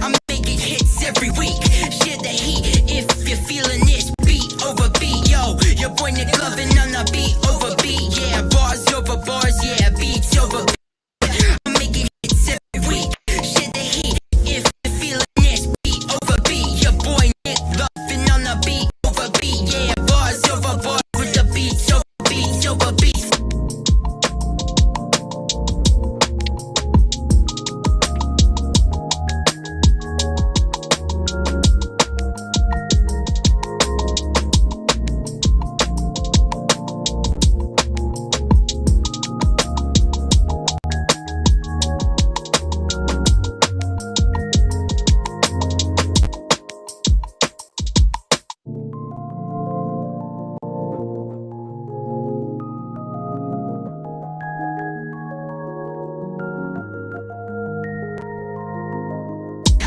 I'm making hits every week. Share the heat if you're feeling this. Beat over beat, yo. Your boy Nick loving on the beat over beat. Yeah, bars over bars, yeah, beats over beat. I'm making hits every week. Share the heat if you're feeling this. Beat over beat. Your boy Nick loving on the beat over beat. Yeah, bars over bars with the beats over beats over beats.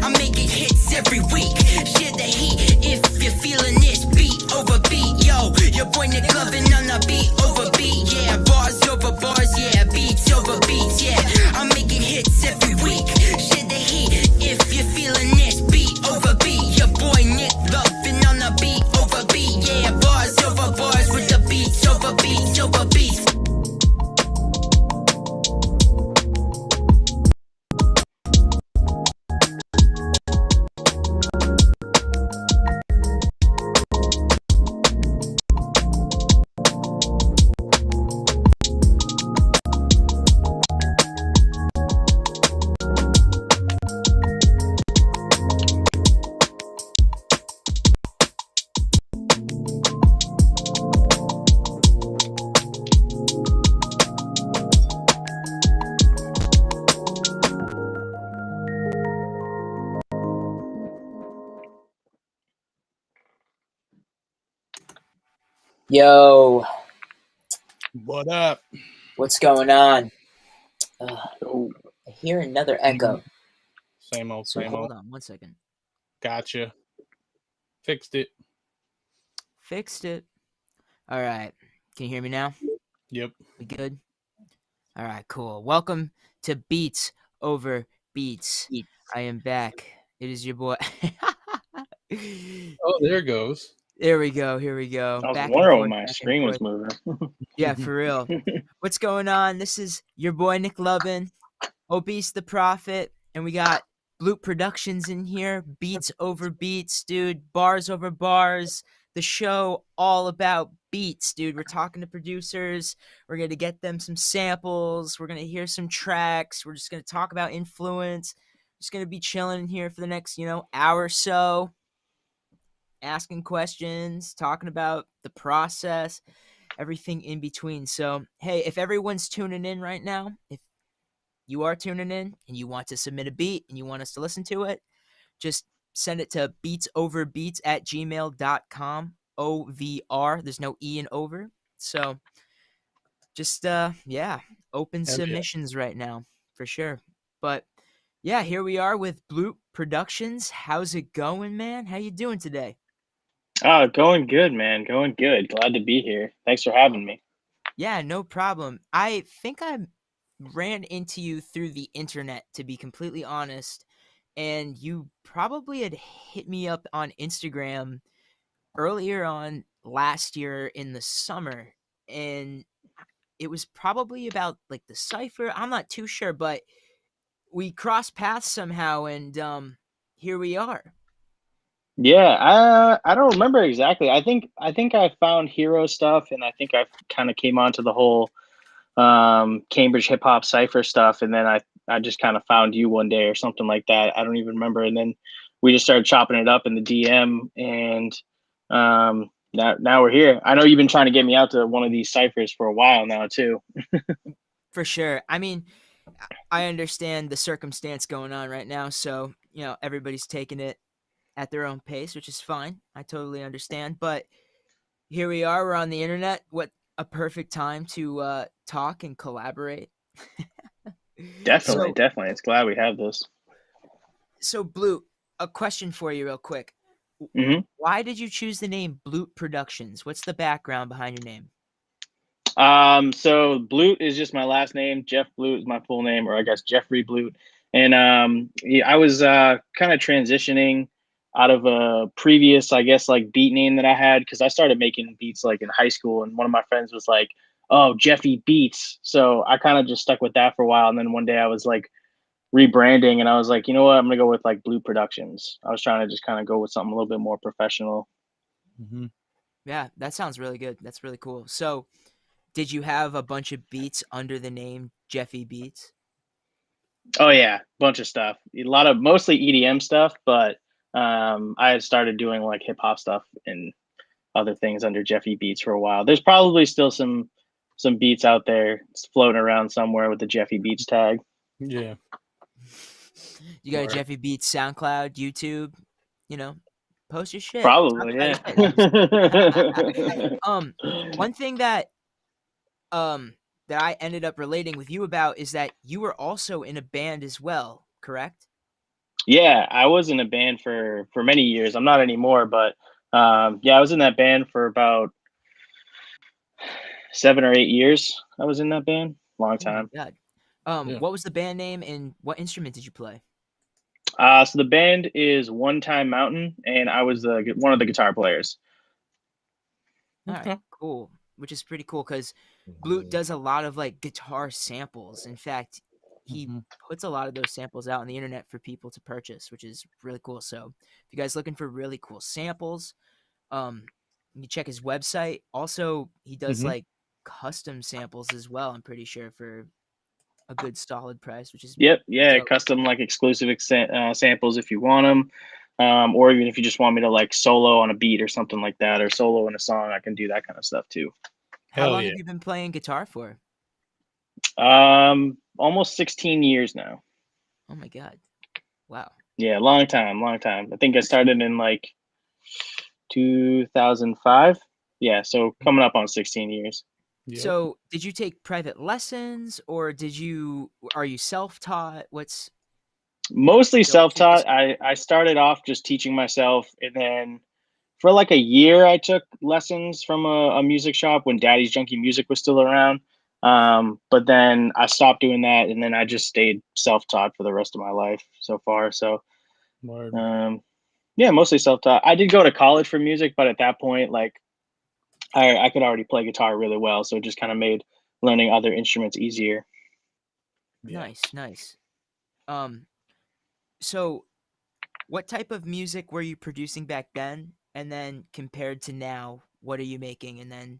I'm making hits every week. Share the heat if you're feeling this. Beat over beat, yo. Your boy Nick loving on the beat over beat. Yeah, bars over bars, yeah, beats over beats. Yeah, I'm making hits every week. Share the heat if you're feeling this. Beat over beat. Your boy Nick loving on the beat over beat. Yeah, bars over bars with the beats over beats over beats. Yo, What up? what's going on? Oh, I hear another echo. same old, So same hold old. on 1 second. Gotcha. Fixed it. Fixed it. All right. Can you hear me now? Yep. We good? All right, cool. Welcome to Beats Over Beats. I am back. It is your boy. Oh, there it goes. There we go. Here we go. I was Back and wondering forth, when my back and screen was forth. moving. Yeah, for real. What's going on? This is your boy Nick Lovin, Obese the Prophet, and we got Blute Productions in here. Beats over beats, dude. Bars over bars. The show all about beats, dude. We're talking to producers. We're going to get them some samples. We're going to hear some tracks. We're just going to talk about influence. Just going to be chilling in here for the next, hour or so. Asking questions, talking about the process, everything in between. So, hey, if everyone's tuning in right now, if you are tuning in and you want to submit a beat and you want us to listen to it, just send it to beatsoverbeats@gmail.com. OVR. There's no E in over. So just open Hell yeah. submissions right now for sure. But yeah, here we are with Blute Productions. How's it going, man? How you doing today? Going good, man. Going good. Glad to be here. Thanks for having me. Yeah, no problem. I think I ran into you through the internet, to be completely honest, and you probably had hit me up on Instagram earlier on last year in the summer, and it was probably about like the cipher. I'm not too sure, but we crossed paths somehow, and here we are. Yeah, I don't remember exactly. I think I found hero stuff, and I think I kind of came onto the whole Cambridge hip hop cipher stuff, and then I just kind of found you one day or something like that. I don't even remember, and then we just started chopping it up in the DM, and now we're here. I know you've been trying to get me out to one of these ciphers for a while now too. For sure. I mean, I understand the circumstance going on right now, so everybody's taking it at their own pace, which is fine. I totally understand. But here we are. We're on the internet. What a perfect time to talk and collaborate. Definitely. It's glad we have this. So, Blue, a question for you real quick. hmm Why did you choose the name Blute Productions? What's the background behind your name? So Blute is just my last name. Jeff Blute is my full name, or I guess Jeffrey Blute. And I was kind of transitioning out of a previous, I guess, like beat name that I had because I started making beats like in high school, and one of my friends was like, "Oh, Jeffy Beats." So I kind of just stuck with that for a while, and then one day I was like rebranding, and I was like, you know what, I'm gonna go with like Blute Productions. I was trying to just kind of go with something a little bit more professional. Mm-hmm. Yeah, that sounds really good. That's really cool. So, did you have a bunch of beats under the name Jeffy Beats? Oh yeah, bunch of stuff. A lot of mostly EDM stuff, but I had started doing like hip hop stuff and other things under Jeffy Beats for a while. There's probably still some beats out there floating around somewhere with the Jeffy Beats tag. Yeah. You got a Word. Jeffy Beats SoundCloud, YouTube, you know, post your shit. Talk Probably, about yeah. your shit. One thing um that I ended up relating with you about is that you were also in a band as well, correct? Yeah, I was in a band for many years. I'm not anymore, but yeah, I was in that band for about 7 or 8 years. I was in that band, long Oh my time. god. Yeah. What was the band name and what instrument did you play? So the band is One Time Mountain, and I was one of the guitar players. All right, Okay. cool. Which is pretty cool because Blute does a lot of like guitar samples. In fact, he Mm-hmm. puts a lot of those samples out on the internet for people to purchase, which is really cool. So if you guys looking for really cool samples, you can check his website. Also, he does Mm-hmm. like custom samples as well. I'm pretty sure for a good solid price, which is Yep, yeah, dope. custom like exclusive samples if you want them, or even if you just want me to like solo on a beat or something like that, or solo in a song, I can do that kind of stuff too. How Hell long yeah. have you been playing guitar for? Almost 16 years now. Oh my god. Wow. Yeah, long time, long time. I think I started in like 2005. Yeah, so coming up on 16 years. Yep. So, did you take private lessons or are you self-taught? What's Mostly what's your self-taught. history? I started off just teaching myself, and then for like a year I took lessons from a music shop when Daddy's Junkie Music was still around. But then I stopped doing that, and then I just stayed self-taught for the rest of my life so far. So Word. um, yeah, mostly self-taught. I did go to college for music, but at that point, like I could already play guitar really well, so it just kind of made learning other instruments easier. Yeah. Nice, nice. Um, so what type of music were you producing back then? And then compared to now, what are you making? And then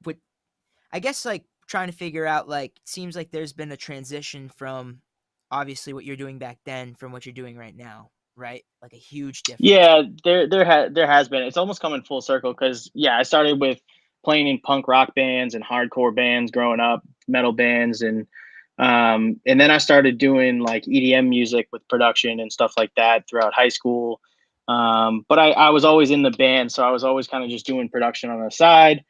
what I guess like trying to figure out like seems like there's been a transition from obviously what you're doing back then from what you're doing right now, right? Like a huge difference. Yeah, there has been. It's almost coming full circle because yeah, I started with playing in punk rock bands and hardcore bands growing up, metal bands, and then I started doing like EDM music with production and stuff like that throughout high school. But I was always in the band, so I was always kind of just doing production on the side.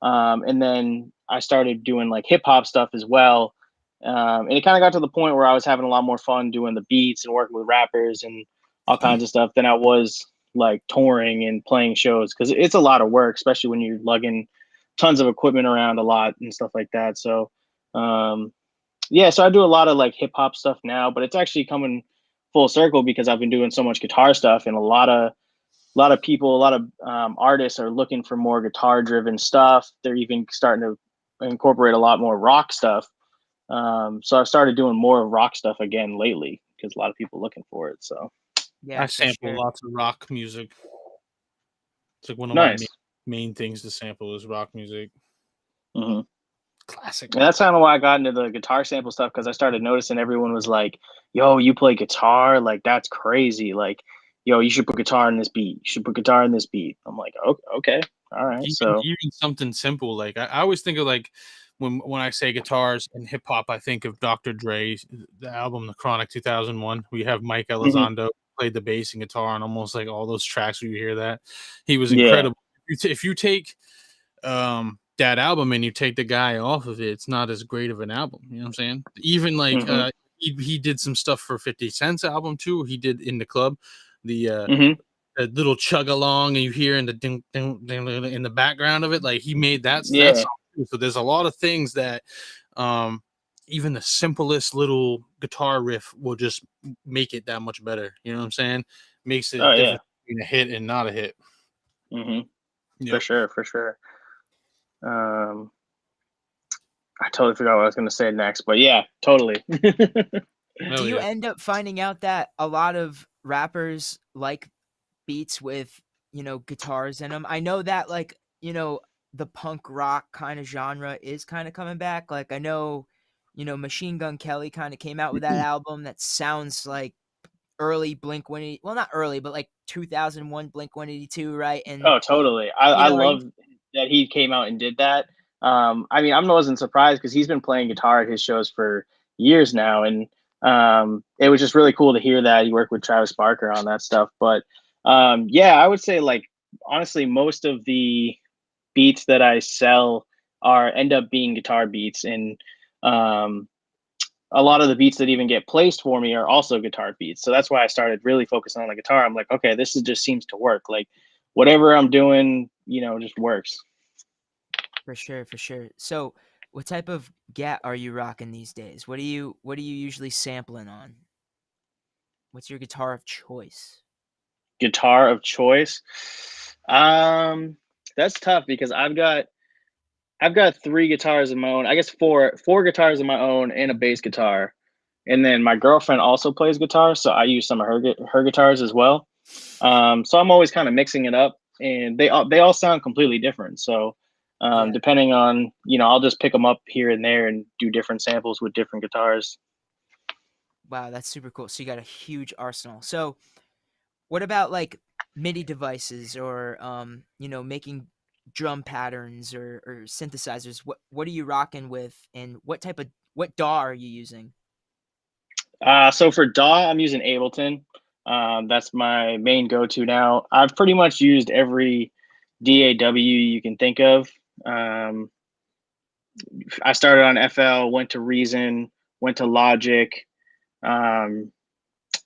And then I started doing like hip hop stuff as well. And it kind of got to the point where I was having a lot more fun doing the beats and working with rappers and all kinds of stuff than I was like touring and playing shows because it's a lot of work, especially when you're lugging tons of equipment around a lot and stuff like that. So, yeah, so I do a lot of like hip hop stuff now, but it's actually coming full circle because I've been doing so much guitar stuff, and a lot of people, a lot of artists are looking for more guitar driven stuff. They're even starting to incorporate a lot more rock stuff. So I've started doing more rock stuff again lately because a lot of people are looking for it. So Yeah, I for sample sure. lots of rock music. It's like one of my nice. main things to sample is rock music. hmm Classic. And that's kind of why I got into the guitar sample stuff because I started noticing everyone was like, "Yo, you play guitar? Like that's crazy! Like, yo, you should put guitar in this beat. You should put guitar in this beat." I'm like, okay, all right." So Even something simple like I always think of like when I say guitars and hip hop, I think of Dr. Dre, the album The Chronic 2001. We have Mike mhm, Elizondo played the bass and guitar on almost like all those tracks where you hear that. He was yeah, incredible. If you take that album and you take the guy off of it, it's not as great of an album. You know what I'm saying? Even like hmm he did some stuff for 50 Cent's album too. He did In the Club. hmm the little chug along, and you hear in the ding, ding, ding, ding, in the background of it. Like he made that Yeah. song too. So there's a lot of things that even the simplest little guitar riff will just make it that much better. You know what I'm saying? Makes it Oh yeah. different between a hit and not a hit. hmm Yep. For sure. I totally forgot what I was going to say next, but yeah, totally. Hell Do you yeah. end up finding out that a lot of rappers like beats with, guitars in them? I know that, like, the punk rock kind of genre is kind of coming back. Like, I know, Machine Gun Kelly kind of came out with that album that sounds like early Blink 180, well, not early, but like 2001 Blink 182, right? And, Oh, totally. I are you love that he came out and did that. I mean, I wasn't surprised because he's been playing guitar at his shows for years now, and it was just really cool to hear that he worked with Travis Barker on that stuff. But yeah, I would say like honestly, most of the beats that I sell are end up being guitar beats, and um, a lot of the beats that even get placed for me are also guitar beats. So that's why I started really focusing on the guitar. I'm like, okay, this is just seems to work. Like whatever I'm doing, just works. For sure, for sure. So, what type of gat are you rocking these days? What are you usually sampling on? What's your guitar of choice? Guitar of choice. That's tough because I've got three guitars of my own. I guess four guitars of my own and a bass guitar. And then my girlfriend also plays guitar, so I use some of her guitars as well. So I'm always kind of mixing it up, and they all sound completely different. So Yeah. depending on I'll just pick them up here and there and do different samples with different guitars. Wow, that's super cool. So you got a huge arsenal. So, what about like MIDI devices or making drum patterns or synthesizers? What are you rocking with, and what DAW are you using? So for DAW, I'm using Ableton. That's my main go-to now. I've pretty much used every DAW you can think of. I started on FL, went to Reason, went to Logic. Um,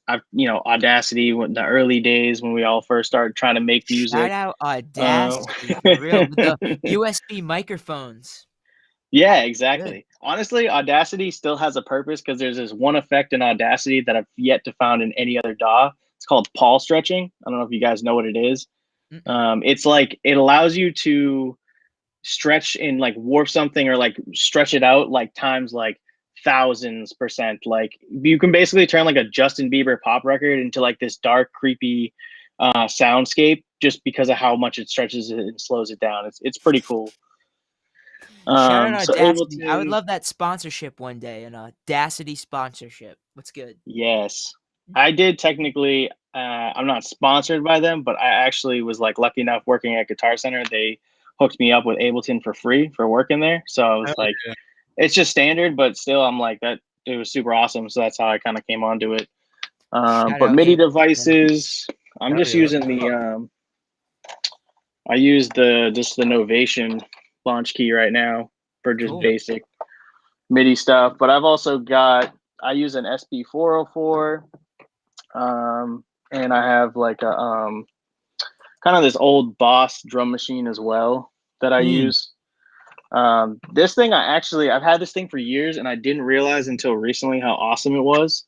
Audacity, when the early days when we all first started trying to make Shout music. out Um, Audacity for real with the USB microphones. yeah, Good. exactly. Honestly, Audacity still has a purpose because there's this one effect in Audacity that I've yet to found in any other DAW. It's called Paul stretching. I don't know if you guys know what it is. Mm-mm. It's like it allows you to stretch and like warp something or like stretch it out like times like thousands percent. Like you can basically turn like a Justin Bieber pop record into like this dark, creepy soundscape just because of how much it stretches it and slows it down. It's pretty cool. Shout out So Audacity. I would Ableton, love that sponsorship one day, an Audacity sponsorship. What's good? yes, I did technically. I'm not sponsored by them, but I actually was like lucky enough working at Guitar Center. They hooked me up with Ableton for free for working there. So I was Hell like, yeah. it's just standard, but still, I'm like that. It was super awesome. So that's how I kind of came onto it. Shout But out MIDI Ableton, man. devices, I'm Hell just yeah. using the. I use the Novation launch key right now for just Cool. basic MIDI stuff. But I've also got. I use an SB404. And I have like a kind of this old Boss drum machine as well that I Mm. use. This thing I've had this thing for years and I didn't realize until recently how awesome it was.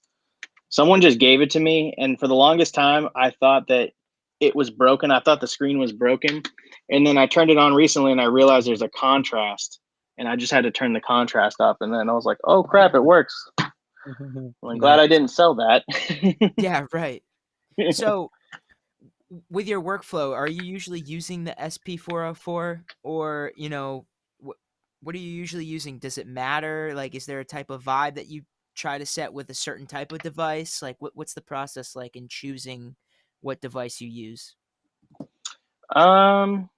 Someone just gave it to me, and for the longest time I thought that it was broken. I thought the screen was broken, and then I turned it on recently and I realized there's a contrast, and I just had to turn the contrast up, and then I was like, oh crap, it works. I'm glad I Nice. didn't sell that. Yeah, right. So, with your workflow, are you usually using the SP404 or, what are you usually using? Does it matter? Like, is there a type of vibe that you try to set with a certain type of device? Like, what's the process like in choosing what device you use? um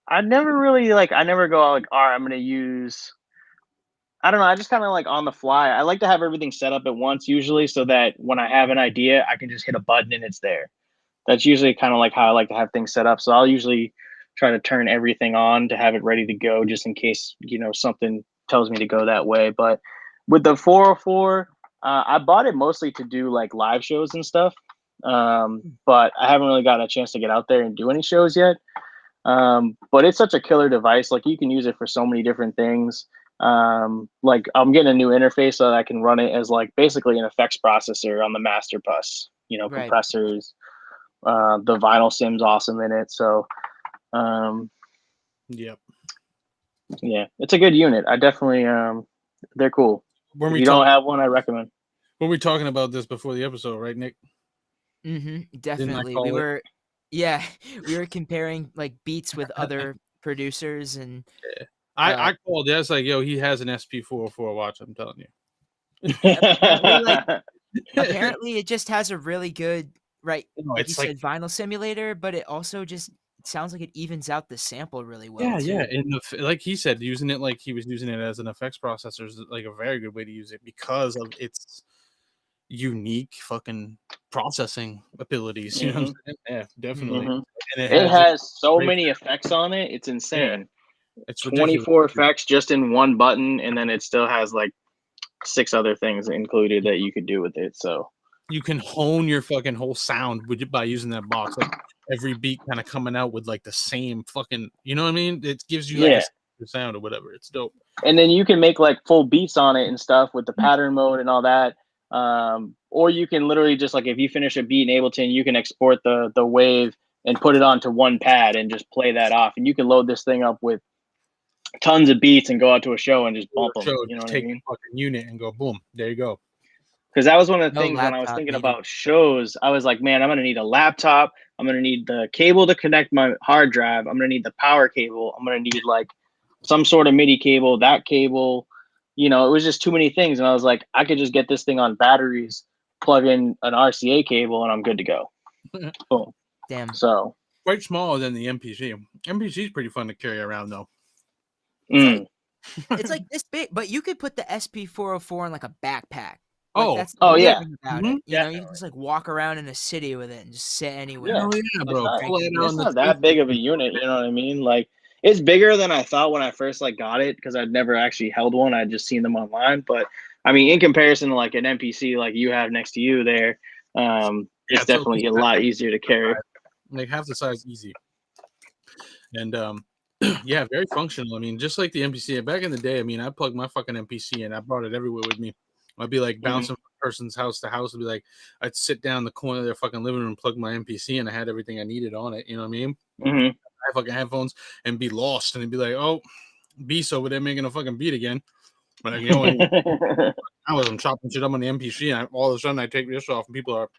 I never really like. I never go out like, all right, I'm gonna use. I don't know. I just kind of like on the fly. I like to have everything set up at once, usually, so that when I have an idea, I can just hit a button and it's there. That's usually kind of like how I like to have things set up. So I'll usually try to turn everything on to have it ready to go, just in case something tells me to go that way. But with the 404, I bought it mostly to do like live shows and stuff. but I haven't really gotten a chance to get out there and do any shows yet. But it's such a killer device. Like you can use it for so many different things. Like I'm getting a new interface so that I can run it as like basically an effects processor on the master bus. You know, Right. compressors. The vinyl sim's awesome in it. So, Yep. yeah, it's a good unit. I definitely they're cool. When If we you don't have one, I recommend. were we talking about this before the episode, right, Nick? Definitely. call We it? were, yeah, we were comparing like beats with other producers, and I called. That's like, yo, he has an SP404 watch. I'm telling you. apparently it just has a really good, right? No, Like you it's like, said, vinyl simulator, but it also just sounds like it evens out the sample really well. yeah, too. yeah. And like he said, using it like he was using it as an effects processor is like a very good way to use it because of its unique fucking processing abilities. You know what I'm saying? Yeah, definitely. And It has so great- many effects on it. It's insane. It's ridiculous. 24 effects just in one button, and then it still has like 6 other things included that you could do with it. So You can hone your fucking whole sound by using that box. Like every beat kind of coming out with like the same fucking, you know what I mean? It gives you like yeah, a sound or whatever. It's dope. and then you can make like full beats on it and stuff with the pattern mode and all that. Or you can literally just like if you finish a beat in Ableton, you can export the wave and put it onto one pad and just play that off. And you can load this thing up with tons of beats and go out to a show and just bump them. You know what I Take mean? the fucking unit and go boom. There you go. Because that was one of the No things when I was laptop thinking needed. about shows. I was like, man, I'm gonna need a laptop. I'm gonna need the cable to connect my hard drive. I'm gonna need the power cable. I'm gonna need like some sort of MIDI cable, that cable. You know, it was just too many things. And I was like, I could just get this thing on batteries, plug in an RCA cable, and I'm good to go. Boom. Damn. So Quite smaller than the MPC. MPC is pretty fun to carry around though. It's like this big, but you could put the SP404 in like a backpack. Like, that's the Oh, cool yeah. thing about Mhm. it. You know, you can just like walk around in a city with it and just sit anywhere. Yeah. Oh yeah, bro. Pull it out It's on the not that big of a unit, you know what I mean? Like it's bigger than I thought when I first like got it because I'd never actually held one. I'd just seen them online. But I mean, in comparison to like an NPC like you have next to you there, it's definitely a lot easier to carry. Like half the size, easy. And yeah, very functional. I mean, just like the MPC. Back in the day, I mean, I plugged my fucking MPC and I brought it everywhere with me. I'd be like bouncing from person's house to house. I'd be like, I'd sit down in the corner of their fucking living room, plug my MPC, and I had everything I needed on it. You know what I mean? I had fucking headphones and be lost, and it'd be like, oh, Beast over there making a fucking beat again. But like, you know, I'm chopping shit up on the MPC, and all of a sudden I take this off, and people are,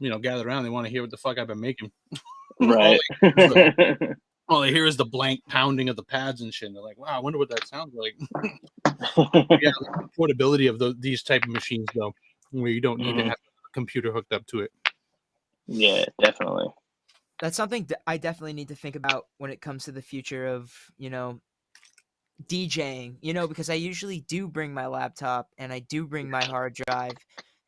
you know, gathered around. They want to hear what the fuck I've been making. Right. All I hear is the blank pounding of the pads and shit. And they're like, wow, I wonder what that sounds like. Yeah, the portability of these type of machines, though, where you don't need to have a computer hooked up to it. Yeah, definitely. That's something I definitely need to think about when it comes to the future of, you know, DJing, you know, because I usually do bring my laptop and I do bring my hard drive,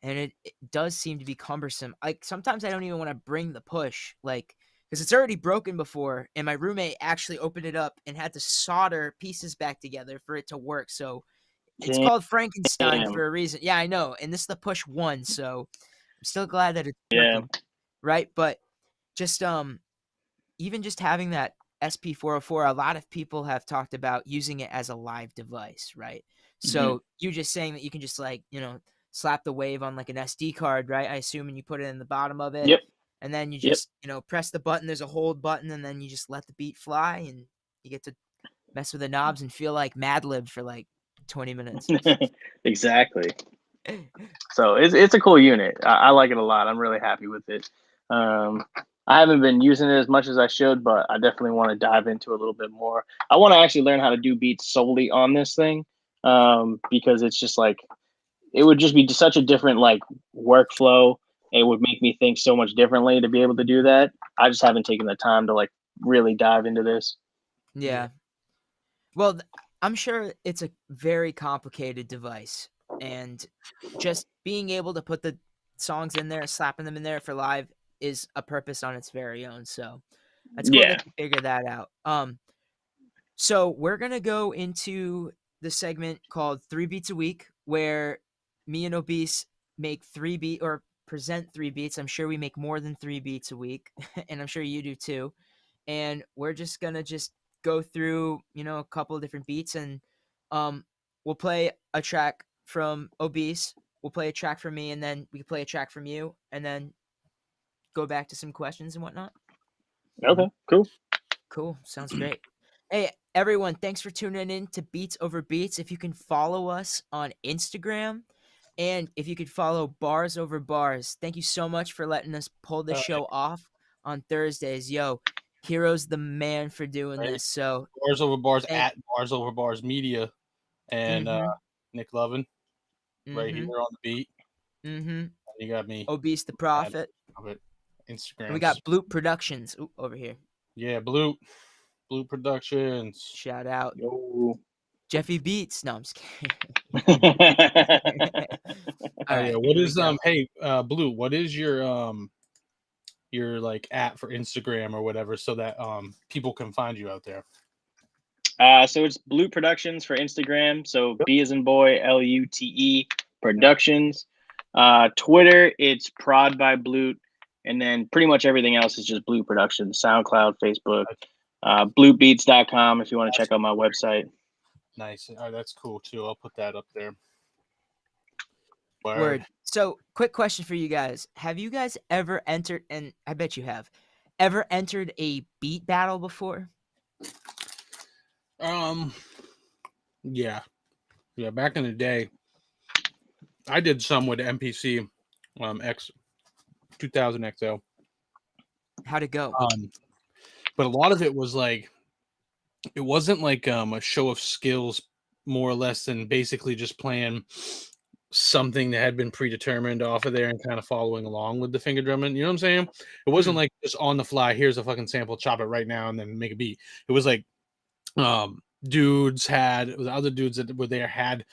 and it does seem to be cumbersome. Like sometimes I don't even want to bring the push, like, because it's already broken before, and my roommate actually opened it up and had to solder pieces back together for it to work. So it's called Frankenstein for a reason. Yeah, I know. And this is the push 1, so I'm still glad that it's working. Right? But just even just having that SP404, a lot of people have talked about using it as a live device, right? So you just saying that you can just like, you know, slap the wave on like an SD card, right? I assume, and you put it in the bottom of it. Yep. And then you just, you know, press the button. There's a hold button, and then you just let the beat fly, and you get to mess with the knobs and feel like Mad Lib for like 20 minutes. Exactly. So it's a cool unit. I like it a lot. I'm really happy with it. I haven't been using it as much as I should, but I definitely want to dive into it a little bit more. I want to actually learn how to do beats solely on this thing, because it's just like it would just be such a different like workflow. It would make me think so much differently to be able to do that. I just haven't taken the time to like really dive into this. Yeah. Well, I'm sure it's a very complicated device, and just being able to put the songs in there, slapping them in there for live is a purpose on its very own. So that's cool to figure that out. So we're going to go into the segment called 3 Beats a Week, where me and Obese make 3 beat, or present 3 beats. I'm sure we make more than 3 beats a week, and I'm sure you do too. And we're just gonna just go through, a couple of different beats, and we'll play a track from Obese. We'll play a track from me, and then we can play a track from you, and then go back to some questions and whatnot. Okay, cool. Cool. Sounds great. Hey, everyone, thanks for tuning in to Beats Over Beats. If you can follow us on Instagram, and if you could follow Bars Over Bars, thank you so much for letting us pull the show off on Thursdays. Yo, Hero's the man for doing Right. this. So Bars Over Bars thank- at Bars Over Bars Media and Nick Lovin right here on the beat. And you got me. Obese the Prophet. Instagram. And we got Blute Productions over here. Yeah, Blute Productions. Shout out. Yo. Jeffy Beats. No, I'm just kidding. All right, what is hey Blue, what is your like at for Instagram or whatever so that people can find you out there? So it's Blute Productions for Instagram. So B as in boy, LUTE Productions. Twitter, it's Prod by Blute. And then pretty much everything else is just Blute Productions. SoundCloud, Facebook, BluteBeats.com if you want to check out my website. Nice. All right, that's cool too. I'll put that up there. Word. So, quick question for you guys. Have you guys ever entered, and I bet you have, ever entered a beat battle before? Yeah. Back in the day, I did some with MPC X 2000 XL. How'd it go? But a lot of it was like, it wasn't like a show of skills, more or less, than basically just playing something that had been predetermined off of there and kind of following along with the finger drumming. You know what I'm saying? It wasn't like just on the fly, here's a fucking sample, chop it right now and then make a beat. It was like other dudes that were there had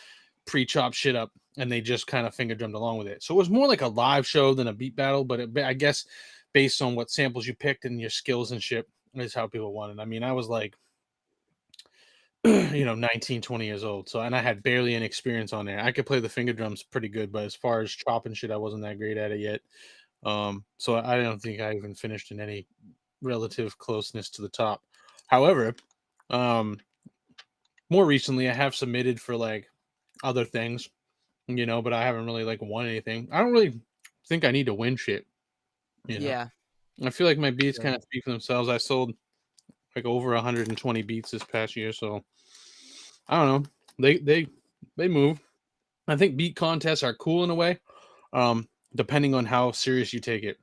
pre-chopped shit up and they just kind of finger drummed along with it. So it was more like a live show than a beat battle, but I guess based on what samples you picked and your skills and shit is how people wanted. I mean, I was like 19, 20 years old. So, and I had barely any experience on there. I could play the finger drums pretty good, but as far as chopping shit, I wasn't that great at it yet. So I don't think I even finished in any relative closeness to the top. However, more recently I have submitted for like other things, but I haven't really like won anything. I don't really think I need to win shit. Yeah. I feel like my beats kind of speak for themselves. I sold like over 120 beats this past year, so I don't know. They move. I think beat contests are cool in a way, depending on how serious you take it.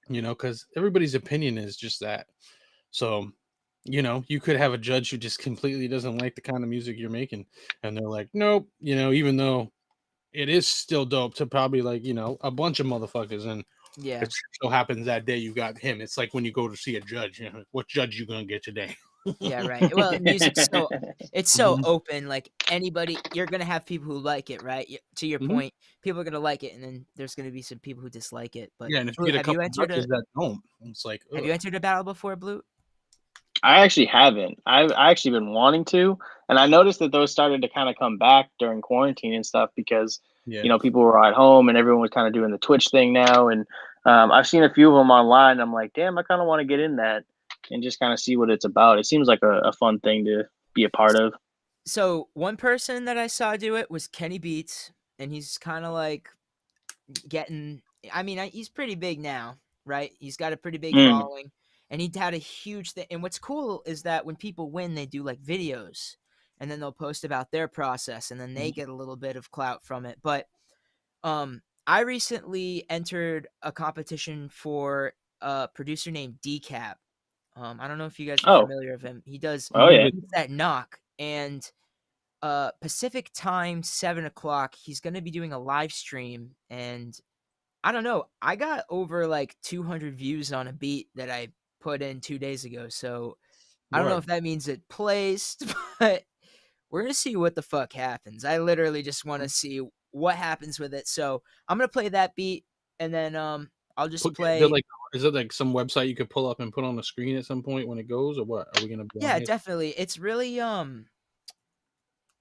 Because everybody's opinion is just that. So, you could have a judge who just completely doesn't like the kind of music you're making, and they're like, nope. Even though it is still dope to probably like a bunch of motherfuckers, and yeah, it so happens that day you got him. It's like when you go to see a judge, what judge you gonna get today? Yeah, right. Well, music's so open. Like anybody, you're gonna have people who like it, right? To your point, people are gonna like it, and then there's gonna be some people who dislike it. But yeah, and if you get a couple judges that don't, it's like, have you entered a battle before, Blute? I actually haven't. I've actually been wanting to, and I noticed that those started to kind of come back during quarantine and stuff because people were at home and everyone was kind of doing the Twitch thing now, and I've seen a few of them online. I'm like, damn, I kind of want to get in that and just kind of see what it's about. It seems like a fun thing to be a part of. So one person that I saw do it was Kenny Beats, and he's kind of like getting. I mean, he's pretty big now, right? He's got a pretty big following. And he had a huge thing. And what's cool is that when people win, they do like videos and then they'll post about their process and then they get a little bit of clout from it. But I recently entered a competition for a producer named Decap. I don't know if you guys are familiar with him. He does that knock. And Pacific time, 7:00, he's going to be doing a live stream. And I don't know. I got over like 200 views on a beat that I put in 2 days ago, so I don't know if that means it placed, but we're gonna see what the fuck happens. I literally just want to see what happens with it. So I'm gonna play that beat, and then I'll just play. Is it like some website you could pull up and put on the screen at some point when it goes, or what? Are we gonna? Yeah, definitely. It's really and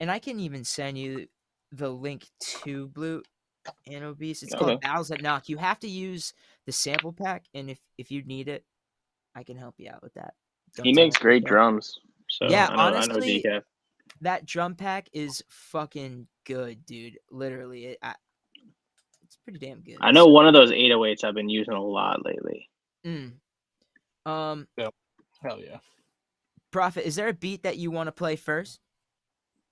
I can even send you the link to Blute. and Obese. It's Okay. called Battles That Knock. You have to use the sample pack, and if you need it, I can help you out with that. Don't He tell makes great anybody, though. drums. So Yeah, I know honestly, DK. that drum pack is fucking good, dude. Literally, it's pretty damn good. I know So, one of those 808s I've been using a lot lately. um, Hell yeah. Prophet, is there a beat that you want to play first?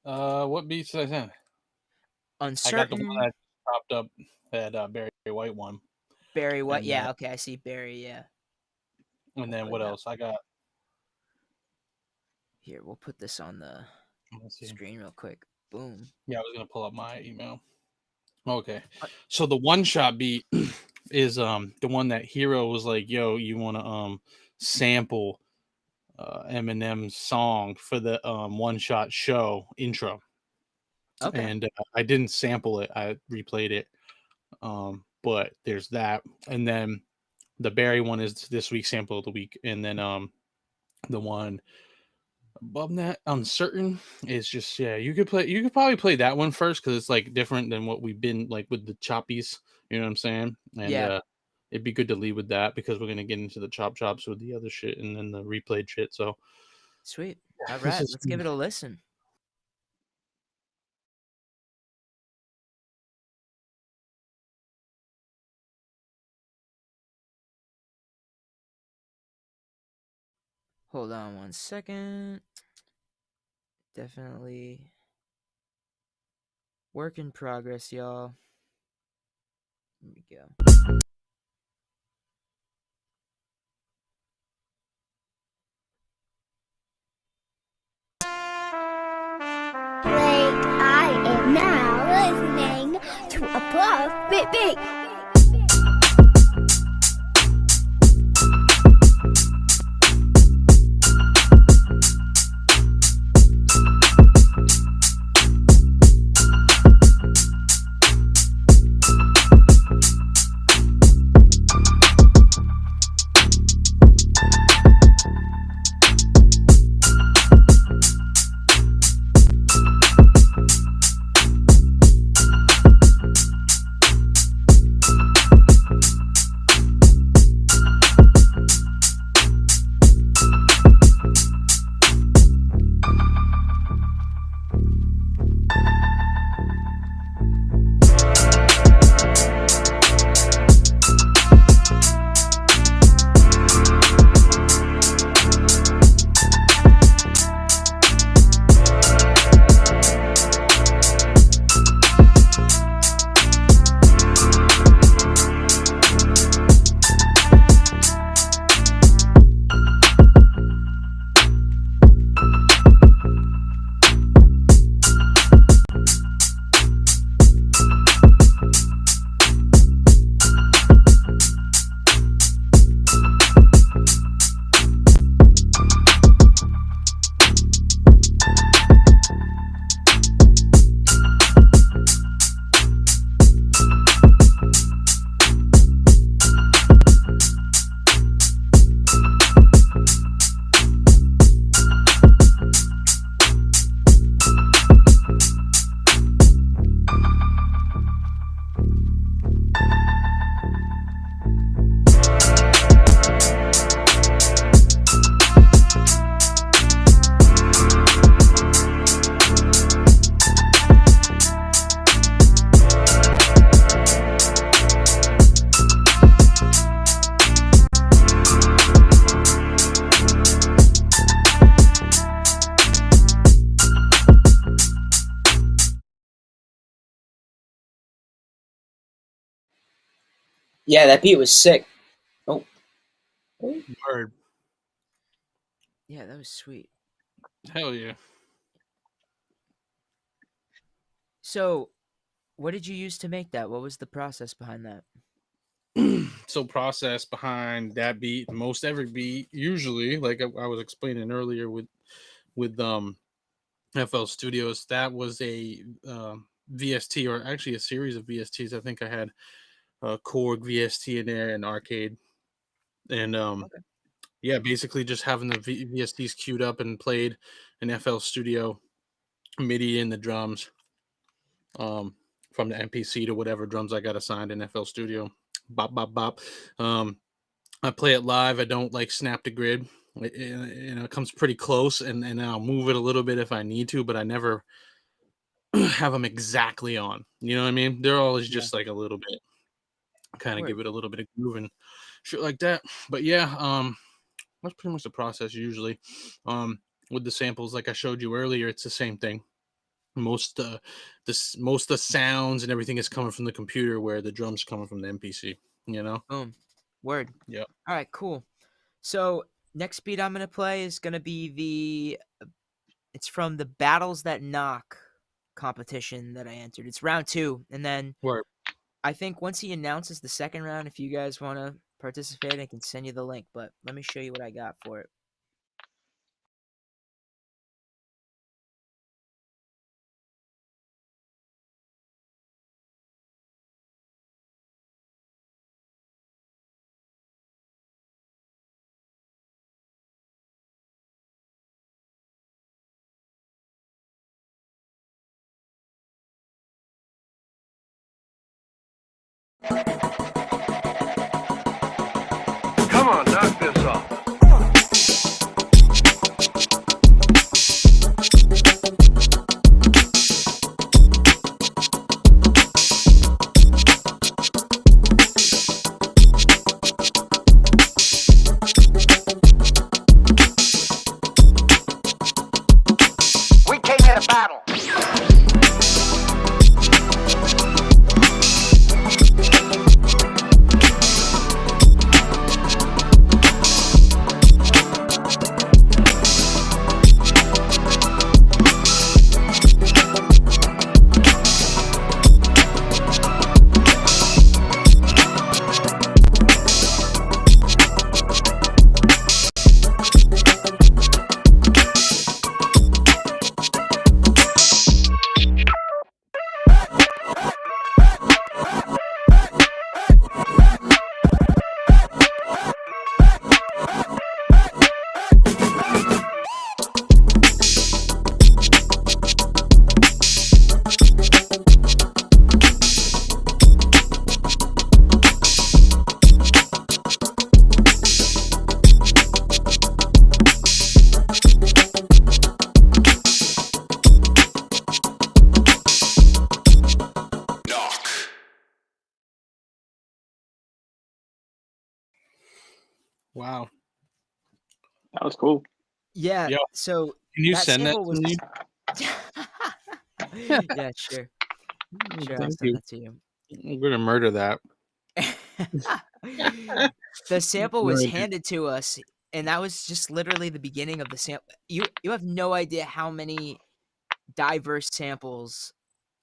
What beats did I send? I got the one Uncertain. that popped up, that Barry White one. Barry White. and Yeah, okay, I see Barry. Yeah. And then play what that. else? I got. Here, we'll put this on the Let's see. screen real quick. Boom. Yeah, I was gonna pull up my email. Okay, so the one shot beat is the one that Hero was like, "Yo, you want to sample Eminem's song for the one shot show intro?" Okay. And I didn't sample it; I replayed it. But there's that, and then the Barry one is this week's sample of the week, and then the one above that, Uncertain, is just you could probably play that one first because it's like different than what we've been like with the choppies, you know what I'm saying? And Yeah. it'd be good to lead with that because we're gonna get into the chops with the other shit and then the replayed shit. So Sweet. All this right, is let's give it a listen. Hold on one second. Definitely work in progress, y'all. Here we go. I am now listening to a Puff Bit Big. Yeah, that beat was sick. Oh. word. Yeah, that was sweet. Hell yeah. So, what did you use to make that? What was the process behind that? So process behind that beat, most every beat, usually, like I was explaining earlier with FL Studios, that was a VST, or actually a series of VSTs. I think I had a Korg VST in there and arcade, and yeah, basically just having the VSTs queued up and played in FL Studio, MIDI in the drums. from the MPC to whatever drums I got assigned in FL Studio. Bop, bop, bop. I play it live. I don't like snap the grid. It comes pretty close, and I'll move it a little bit if I need to, but I never have them exactly on. You know what I mean? They're always just like a little bit, kind of give it a little bit of groove and shit like that. But yeah, that's pretty much the process usually. With the samples, like I showed you earlier, it's the same thing. Most the sounds and everything is coming from the computer, where the drums coming from the MPC. You know? Boom. Word. Yeah. All right, cool. So next beat I'm gonna play is gonna be it's from the Battles That Knock competition that I entered. It's round 2, and then Word. I think once he announces the second round, if you guys want to participate, I can send you the link. But let me show you what I got for it. Come on, knock this off. We came here to battle. Wow. That was cool. Yeah. Yeah. So Can you that send that sample to me? yeah, sure. Sure, I'll Thank send you. that to you. I'm gonna murder that. The sample was Right. handed to us, and that was just literally the beginning of the sample. You have no idea how many diverse samples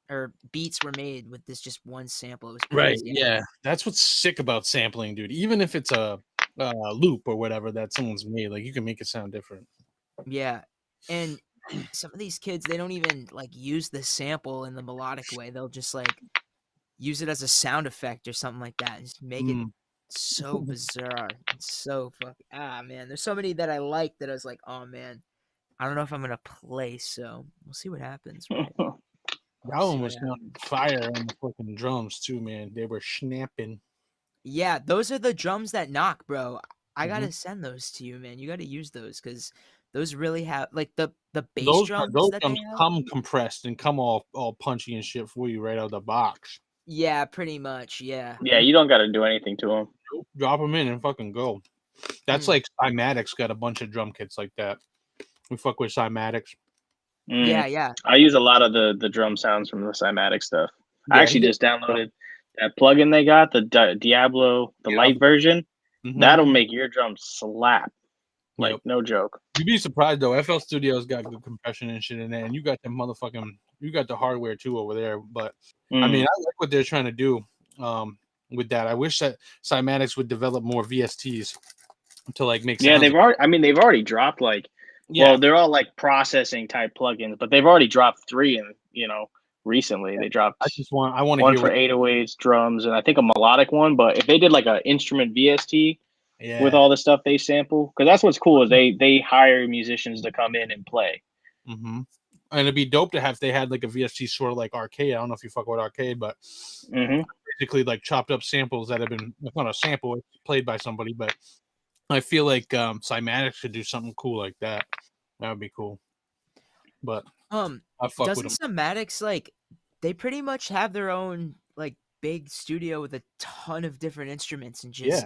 or beats were made with this just one sample. It was Right. crazy. Yeah. That's what's sick about sampling, dude. Even if it's a loop or whatever that someone's made, like you can make it sound different. Yeah. And some of these kids, they don't even like use the sample in the melodic way. They'll just like use it as a sound effect or something like that and just make it so bizarre. It's so man. There's so many that I like that I was like, oh man, I don't know if I'm gonna play, so we'll see what happens, right? That one was sounding fire on the fucking drums too, man. They were snapping. Yeah, those are the drums that knock, bro. I Mhm. gotta send those to you, man. You gotta use those because those really have like the bass Those drums that they drums have. come compressed and come all punchy and shit for you right out of the box. Yeah, pretty much. Yeah. Yeah, you don't got to do anything to them. Drop them in and fucking go. That's like Cymatics got a bunch of drum kits like that. We fuck with Cymatics. Yeah, yeah. I use a lot of the drum sounds from the Cymatic stuff. I Yeah, actually just downloaded that plugin they got, the Diablo, the light version. Mhm. That'll make your drums slap. Like, Yep. no joke. You'd be surprised though. FL Studio's got good compression and shit in there, and you got the hardware too over there. But I mean, I like what they're trying to do with that. I wish that Cymatics would develop more VSTs to like make. Yeah, sounds. they've already dropped like. Yeah. Well, they're all like processing type plugins, but they've already dropped 3, and recently they dropped. I want to one hear for 808s, drums, and I think a melodic one. But if they did like an instrument VST with all the stuff they sample, because that's what's cool is they hire musicians to come in and play. Mm-hmm. And it'd be dope to have if they had like a VST sort of like arcade. I don't know if you fuck with arcade, but basically like chopped up samples that have been, it's not a sample, it's played by somebody, but I feel like Cymatics should do something cool like that. That would be cool. But I fuck with doesn't them. Cymatics, like, they pretty much have their own like big studio with a ton of different instruments and just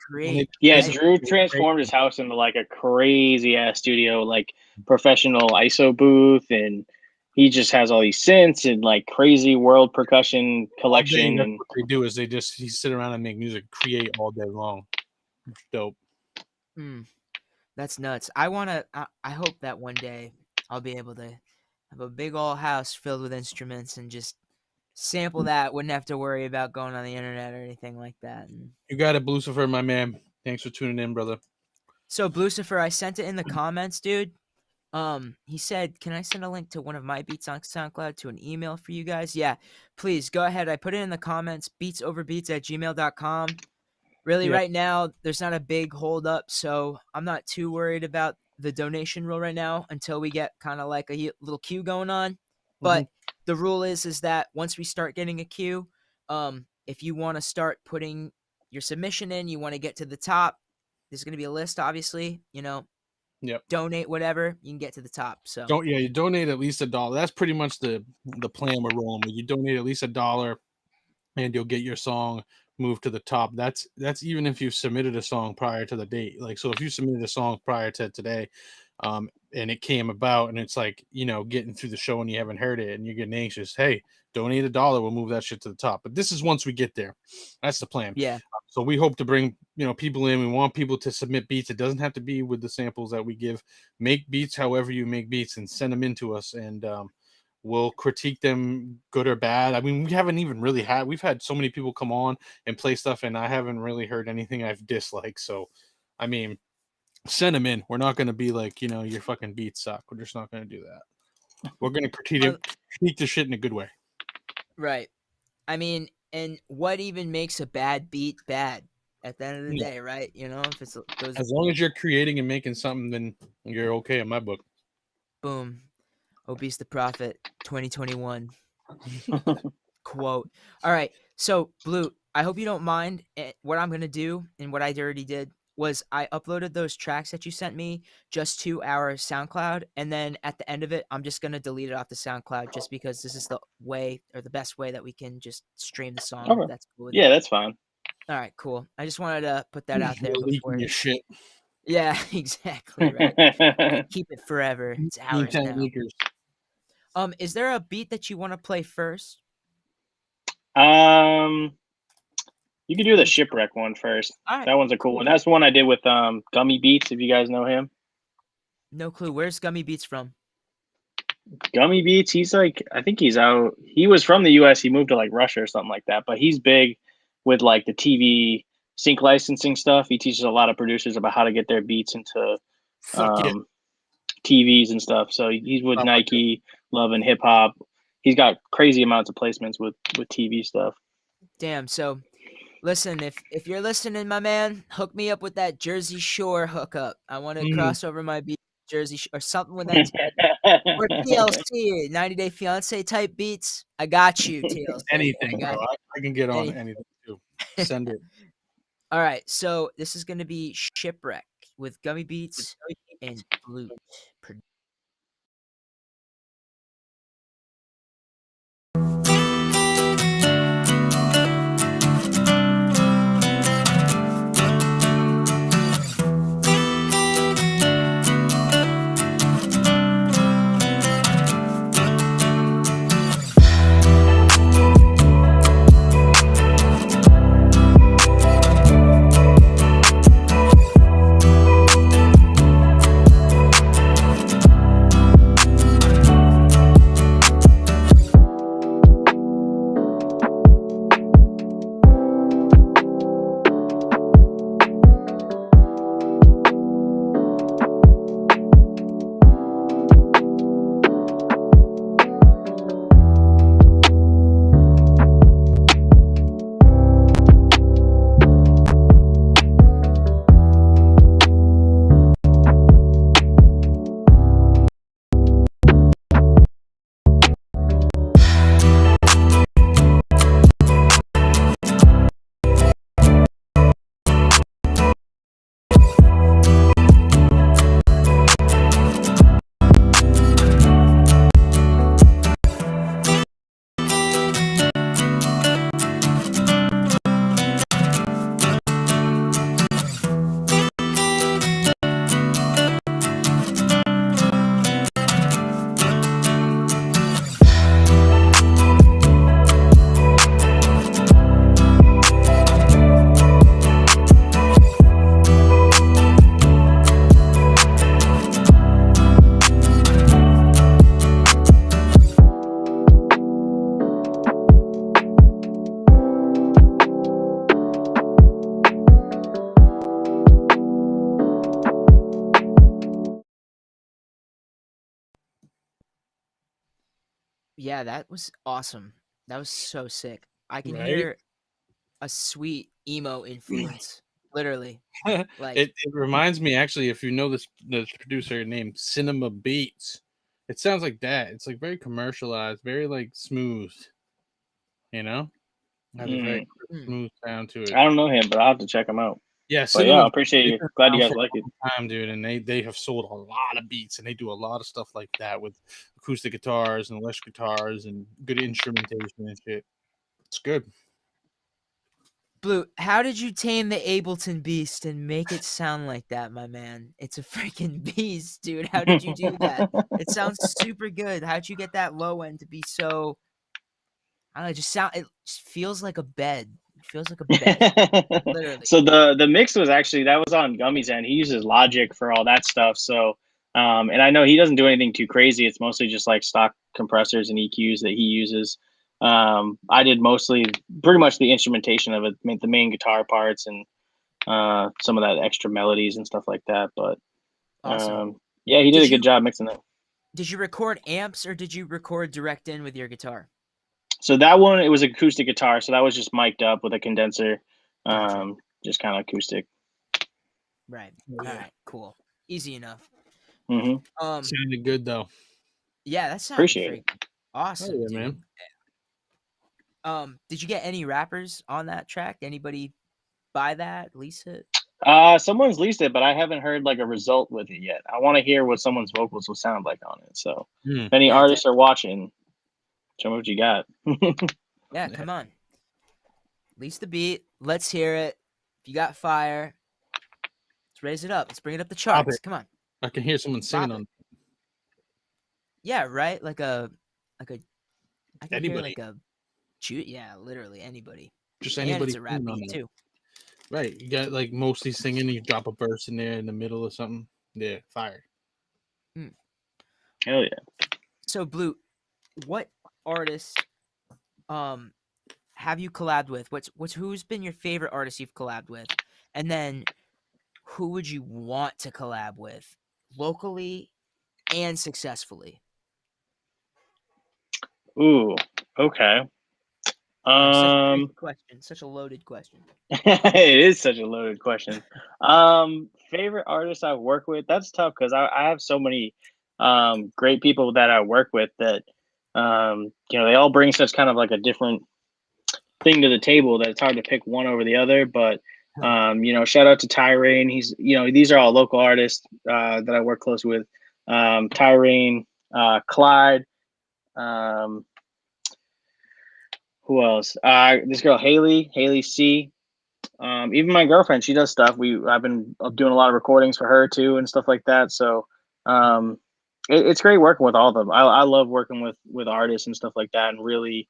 create. Yeah, like, Drew transformed his house into like a crazy ass studio, like professional ISO booth, and he just has all these synths and like crazy world percussion collection. That's And what they do is they sit around and make music, create all day long. It's dope. That's nuts. I hope that one day I'll be able to have a big old house filled with instruments and just sample that. Wouldn't have to worry about going on the internet or anything like that. And You got it, Lucifer, my man. Thanks for tuning in, brother. so, Blucifer, I sent it in the comments, dude. He said, "Can I send a link to one of my beats on SoundCloud to an email for you guys?" Yeah, please go ahead. I put it in the comments. beatsoverbeats@gmail.com. Really, right now, there's not a big hold up, so I'm not too worried about the donation rule right now until we get kind of like a little queue going on. But the rule is that once we start getting a queue, if you want to start putting your submission in, you want to get to the top, there's going to be a list, obviously, donate whatever, you can get to the top. So you donate at least $1. That's pretty much the plan we're rolling with. You donate at least $1 and you'll get your song moved to the top. That's even if you've submitted a song prior to the date. Like, so if you submitted a song prior to today, and it came about and it's like, getting through the show and you haven't heard it and you're getting anxious, hey, donate $1, we'll move that shit to the top. But this is once we get there. That's the plan. Yeah. So we hope to bring, people in. We want people to submit beats. It doesn't have to be with the samples that we give. Make beats however you make beats and send them in to us, and we'll critique them, good or bad. I mean, we haven't even really we've had so many people come on and play stuff, and I haven't really heard anything I've disliked. So, I mean, send them in. We're not going to be like, your fucking beats suck. We're just not going to do that. We're going to critique the shit in a good way. Right. I mean, and what even makes a bad beat bad at the end of the day, right? If it's as long as you're creating and making something, then you're okay in my book. Boom. Obese the Prophet 2021 quote. All right. So, Blute, I hope you don't mind. What I'm going to do and what I already did was I uploaded those tracks that you sent me just to our SoundCloud. And then at the end of it, I'm just going to delete it off the SoundCloud just because this is the way or the best way that we can just stream the song. Okay. That's cool. Yeah, that's fine. All right, cool. I just wanted to put that out there before. Your shit. Yeah, exactly. Right. Keep it forever. It's ours now. Is there a beat that you want to play first? You can do the Shipwreck one first. All right. That one's a cool one. That's the one I did with Gummy Beats, if you guys know him. No clue. Where's Gummy Beats from? Gummy Beats, he's like, I think he's out. He was from the US. He moved to like Russia or something like that. But he's big with like the TV sync licensing stuff. He teaches a lot of producers about how to get their beats into TVs and stuff. So he's with Nike, Love and Hip Hop. He's got crazy amounts of placements with TV stuff. Damn. So listen, if you're listening, my man, hook me up with that Jersey Shore hookup. I want to cross over my beat Jersey Shore or something with that. Or TLC, 90 Day Fiance type beats. I got you, TLC. Anything, bro. I can get on anything too. Send it. All right, so this is going to be Shipwreck with Gummy Beats and Blute. Yeah, that was awesome. That was so sick. I can Right? hear a sweet emo influence, literally. it Like, it reminds me actually, if you know this producer named Cinema Beats. It sounds like that. It's like very commercialized, very like smooth, you know? Has a very mm, smooth sound to it. I don't know him, but I'll have to check him out. Yeah, But yeah, Cinema I appreciate they've you. been Glad you around guys for like a it. long time, dude, and they have sold a lot of beats, and they do a lot of stuff like that with acoustic guitars and electric guitars and good instrumentation and shit. It's good. Blue, how did you tame the Ableton Beast and make it sound like that, my man? It's a freaking beast, dude. How did you do that? It sounds super good. How'd you get that low end to be so? I don't know. It just feels like a bed. It feels like a bed, literally. So the mix was actually that was on Gummy's end. He uses Logic for all that stuff. So and I know he doesn't do anything too crazy. It's mostly just like stock compressors and EQs that he uses. I did mostly pretty much the instrumentation of it, the main guitar parts and some of that extra melodies and stuff like that. But Awesome. yeah, he did Did a good you job mixing it. did you record amps or did you record direct in with your guitar? So that one, it was acoustic guitar. So that was just mic'd up with a condenser, Gotcha. just kind of acoustic. Right. Oh, All yeah. right. Cool. Easy enough. Hmm. Sounded good though. Yeah, that sounded Appreciate it. freaking Oh awesome, yeah, dude. man. Did you get any rappers on that track? Anybody buy that, lease it? Someone's leased it, but I haven't heard like a result with it yet. I want to hear what someone's vocals will sound like on it. So Hmm. if any Yeah, artists are watching, show me what you got. Yeah, come on. Lease the beat. Let's hear it. If you got fire, let's raise it up. Let's bring it up the Stop charts. it. Come on. I can hear someone singing Bop it. on Yeah, right? Like a I can hear anybody. like a yeah, literally anybody. Just And anybody it's a rap singing on beat that. too. Right. You got like mostly singing, you drop a verse in there in the middle or something. Yeah, fire. Hell yeah. So Blue, what artist have you collabed with? Who's been your favorite artist you've collabed with? And then who would you want to collab with locally and successfully? Ooh. Okay. Damn, such a Um. big question, such a loaded question. It is such a loaded question. Favorite artist I've worked with? That's tough because I have so many great people that I work with that they all bring such kind of like a different thing to the table that it's hard to pick one over the other. But shout out to Tyrane. He's these are all local artists that I work close with. Tyrane, Clyde. Um, who else? This girl Haley C. Even my girlfriend, she does stuff. I've been doing a lot of recordings for her too and stuff like that. So it's great working with all of them. I love working with artists and stuff like that, and really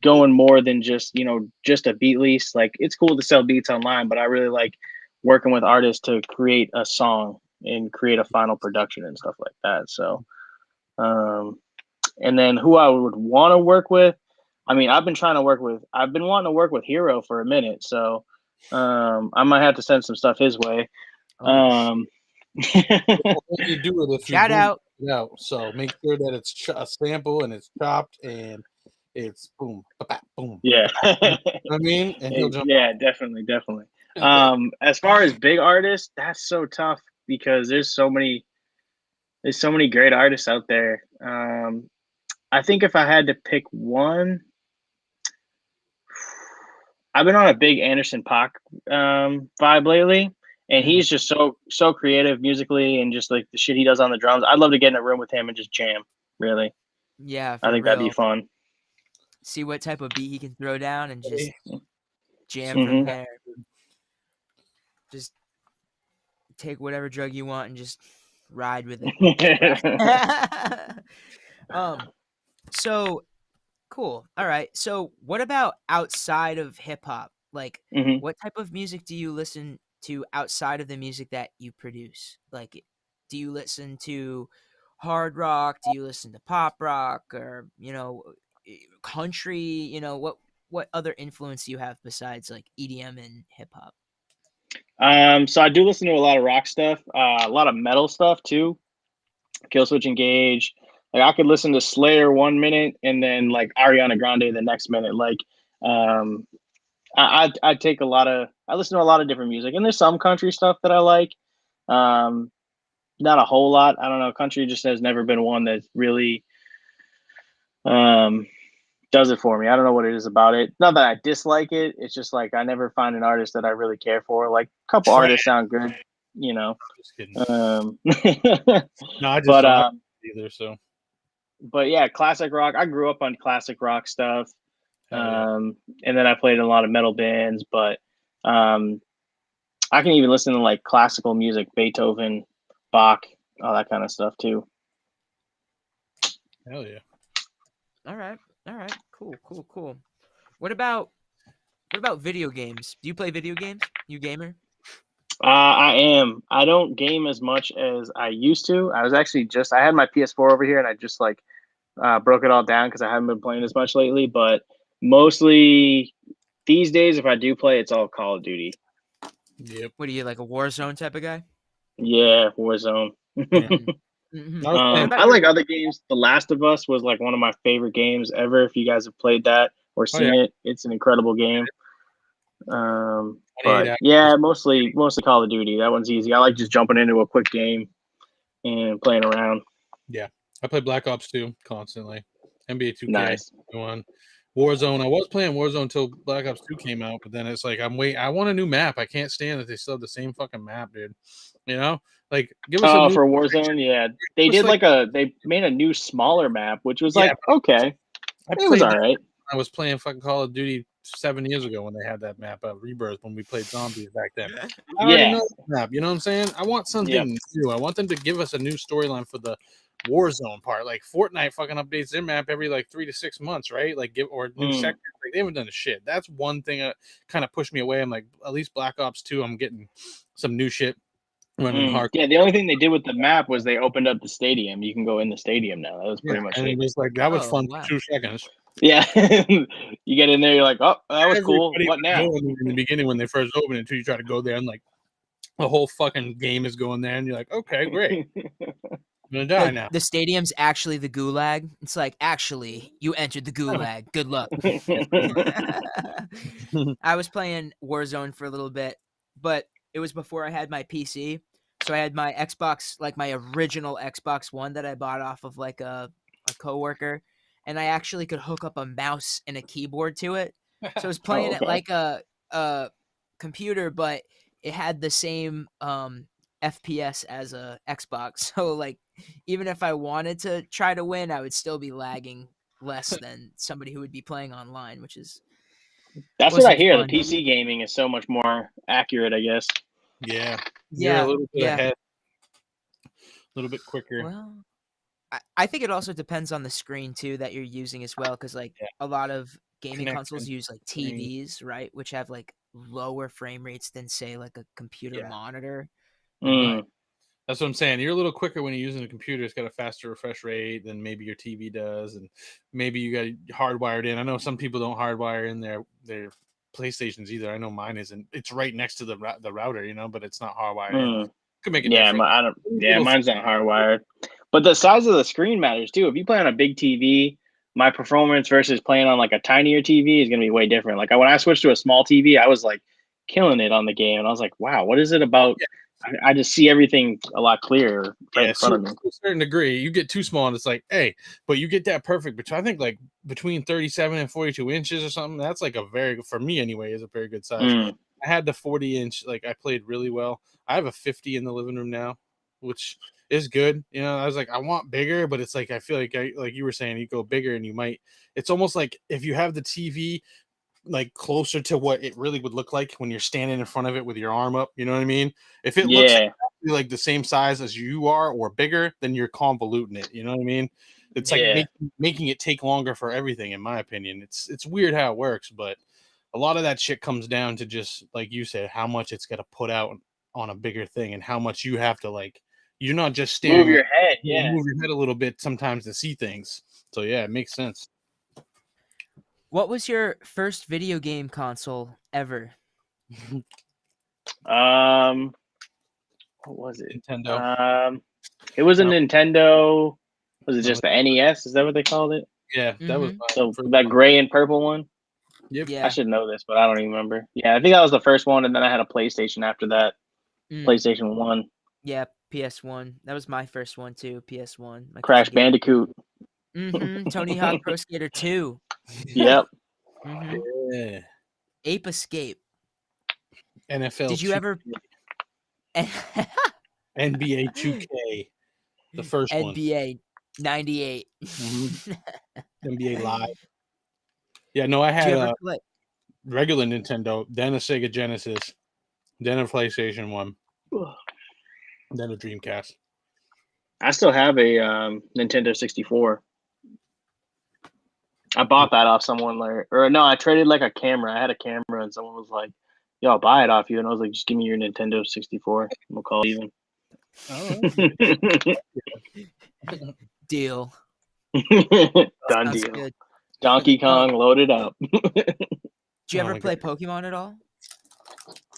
going more than just a beat lease. Like it's cool to sell beats online, but I really like working with artists to create a song and create a final production and stuff like that. So and then who I would want to work with. I mean, I've been wanting to work with Hero for a minute, so I might have to send some stuff his way. Oh, Well, you do it if you shout boom out. it out. So make sure that it's a sample and it's chopped and it's boom, boom. Yeah. You know what I mean, and he'll jump. Yeah, definitely. As far as big artists, that's so tough because there's so many great artists out there. I think if I had to pick one, I've been on a big Anderson .Paak vibe lately, and he's just so creative musically and just like the shit he does on the drums. I'd love to get in a room with him and just jam. Really, Yeah, I for think that'd be real. fun. See what type of beat he can throw down and just jam from Mhm. there. Just take whatever drug you want and just ride with it. So cool. All right. So what about outside of hip hop? Like Mhm. what type of music do you listen to outside of the music that you produce? Like do you listen to hard rock? Do you listen to pop rock or, country? What other influence do you have besides like EDM and hip hop? So I do listen to a lot of rock stuff, a lot of metal stuff too. Killswitch Engage, Like I could listen to Slayer 1 minute and then like Ariana Grande the next minute. Like um, I take I listen to a lot of different music, and there's some country stuff that I like. Um, not a whole lot. I don't know. Country just has never been one that really um does it for me. I don't know what it is about it. Not that I dislike it. It's just like I never find an artist that I really care for. Like a couple Trash. artists sound good, you know. Just kidding. No, I just but don't either. So but yeah, classic rock. I grew up on classic rock stuff. hell yeah. And then I played in a lot of metal bands, but I can even listen to like classical music, Beethoven, Bach, all that kind of stuff too. Hell yeah. All right. Cool. What about video games? Do you play video games? You gamer? I am. I don't game as much as I used to. I was actually I had my PS4 over here, and I just like broke it all down because I haven't been playing as much lately. But mostly these days, if I do play, it's all Call of Duty. Yep. What are you, like a Warzone type of guy? Yeah, Warzone. Yeah. Mhm. I like other games. The Last of Us was like one of my favorite games ever. If you guys have played that or seen it, it's an incredible game. But yeah, mostly Call of Duty. That one's easy. I like just jumping into a quick game and playing around. Yeah, I play Black Ops 2 constantly. NBA 2K. Nice. One. Warzone. I was playing Warzone until Black Ops 2 came out, but then it's like I want a new map. I can't stand that they still have the same fucking map, dude. You know, like give us a new for Warzone. Yeah, they did they made a new smaller map, which was like okay, it was all right. I was playing fucking Call of Duty 7 years ago when they had that map Rebirth when we played zombies back then. I already know that map. You know what I'm saying? I want something new. I want them to give us a new storyline for the Warzone part. Like Fortnite fucking updates their map every like 3 to 6 months, right? Like new sectors. Like they haven't done a shit. That's one thing that kind of pushed me away. I'm like, at least Black Ops 2, I'm getting some new shit. Yeah, the only thing they did with the map was they opened up the stadium. You can go in the stadium now. That was pretty much and it. It was like that was fun for 2 seconds. Yeah, you get in there, you're like, oh, that was cool. What now? In the beginning when they first opened until you try to go there and like the whole fucking game is going there and you're like, okay, great. I'm gonna die now. The stadium's actually the gulag. It's like, actually, you entered the gulag. Good luck. I was playing Warzone for a little bit, but it was before I had my PC. So I had my Xbox, like my original Xbox One that I bought off of like a coworker, and I actually could hook up a mouse and a keyboard to it. So I was playing it like a computer, but it had the same FPS as a Xbox. So like even if I wanted to try to win, I would still be lagging less than somebody who would be playing online, which is that's what I hear. Fun. The PC gaming is so much more accurate, I guess. Yeah. You're a little bit ahead. A little bit quicker. Well, I think it also depends on the screen too that you're using as well, because like a lot of gaming consoles use like TVs, right, which have like lower frame rates than say like a computer monitor. But, that's what I'm saying. You're a little quicker when you're using a computer. It's got a faster refresh rate than maybe your TV does, and maybe you got hardwired in. I know some people don't hardwire in their PlayStations either. I know mine isn't. It's right next to the router, you know, but it's not hardwired in. Could make it different. Mine's not hardwired. But the size of the screen matters too. If you play on a big TV, my performance versus playing on like a tinier TV is going to be way different. Like when I switched to a small TV, I was like killing it on the game, and I was like, wow, what is it about? I just see everything a lot clearer right in front of me. To a certain degree, you get too small, and it's like, hey, but you get that perfect. But I think like between 37 and 42 inches or something, that's like for me anyway, is a very good size. I had the 40-inch, like I played really well. I have a 50 in the living room now, which is good. You know, I was like, I want bigger, but it's like I feel like like you were saying, you go bigger and you might. It's almost like if you have the TV like closer to what it really would look like when you're standing in front of it with your arm up, you know what I mean? If it looks like the same size as you are or bigger, then you're convoluting it, you know what I mean? It's like making it take longer for everything, in my opinion. It's weird how it works, but a lot of that shit comes down to just like you said, how much it's got to put out on a bigger thing and how much you have to like. You're not just standing. Move your head, move your head a little bit sometimes to see things. So yeah, it makes sense. What was your first video game console ever? What was it? Nintendo. It was a Nintendo. Was it just the NES? Is that what they called it? Yeah, that was So for that gray and purple one. Yep. Yeah. I should know this, but I don't even remember. Yeah, I think that was the first one, and then I had a PlayStation after that. PlayStation 1. Yeah, PS1. That was my first one too. PS1. My Crash cousin gave it to me. Bandicoot. Tony Hawk Pro Skater 2. Yep. Yeah. Ape Escape. NFL. Did you 2K, ever? NBA 2K, the first one. NBA 98. NBA Live. Yeah, no, I Did you had ever a play? regular Nintendo, then a Sega Genesis, then a PlayStation 1, then a Dreamcast. I still have a Nintendo 64. I bought that off someone, like, or no, I traded like a camera. I had a camera, and someone was like, "Yo, I'll buy it off you," and I was like, "Just give me your Nintendo 64. We'll call it even." Deal. Done Sounds deal. good. Donkey Kong loaded up. Did you Oh ever my play God. Pokemon at all?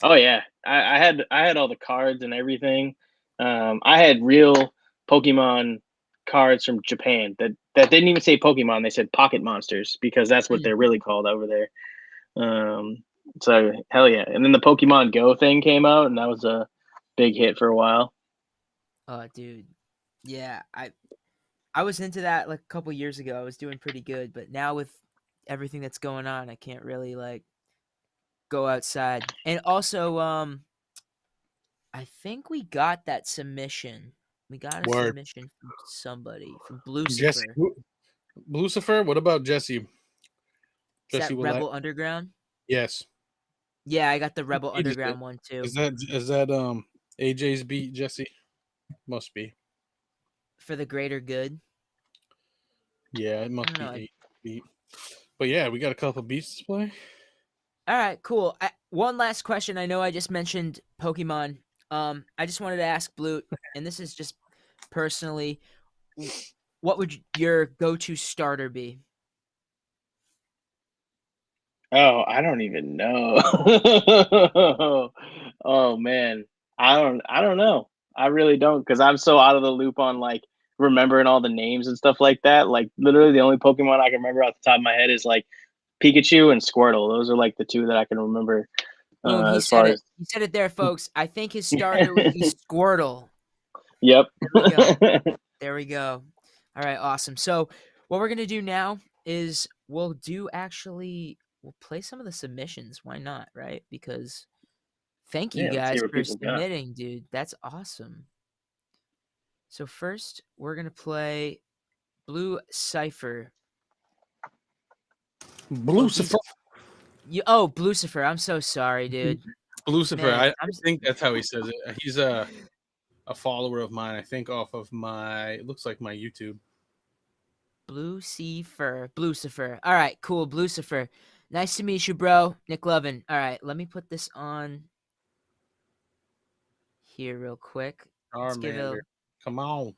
Oh yeah, I had all the cards and everything. I had real Pokemon cards from Japan that didn't even say Pokemon. They said Pocket Monsters because that's what they're really called over there. So hell yeah. And then the Pokemon Go thing came out, and that was a big hit for a while. Oh, dude. Yeah, I was into that like a couple years ago. I was doing pretty good, but now with everything that's going on, I can't really like go outside. And also, I think we got that submission. We got a Word. submission from somebody from Jesse, Blucifer. Lucifer. What about Jesse? Is Jesse that Willett? Rebel Underground? Yes. Yeah, I got the Rebel He just Underground did. one too. Is that AJ's beat, Jesse? Must be. For the greater good. Yeah, it must I be don't know, 8 beat. But yeah, we got a couple beats to play. All right, cool. One last question. I know I just mentioned Pokemon. I just wanted to ask Blute, and this is just personally, what would your go-to starter be? Oh, I don't even know. Oh man, I don't know. I really don't, because I'm so out of the loop on like remembering all the names and stuff like that. Like literally, the only Pokemon I can remember off the top of my head is like Pikachu and Squirtle. Those are like the two that I can remember. Boom, he As said far it. as He said it there, folks. I think his starter would be Squirtle. yep. There we go. There we go. All right, awesome. So what we're gonna do now is we'll play some of the submissions. Why not, right? Because thank you Yeah, let's guys hear what for people got. submitting, dude. That's awesome. So first, we're gonna play Blue Cipher. Blucifer. Blucifer. I'm so sorry, dude. Lucifer. Man, I think that's how he says it. He's a follower of mine. I think off of it looks like my YouTube. Blucifer. All right, cool. Blucifer. Nice to meet you, bro. Nick Lovin. All right, let me put this on here real quick. Let's give Charmander. Come on.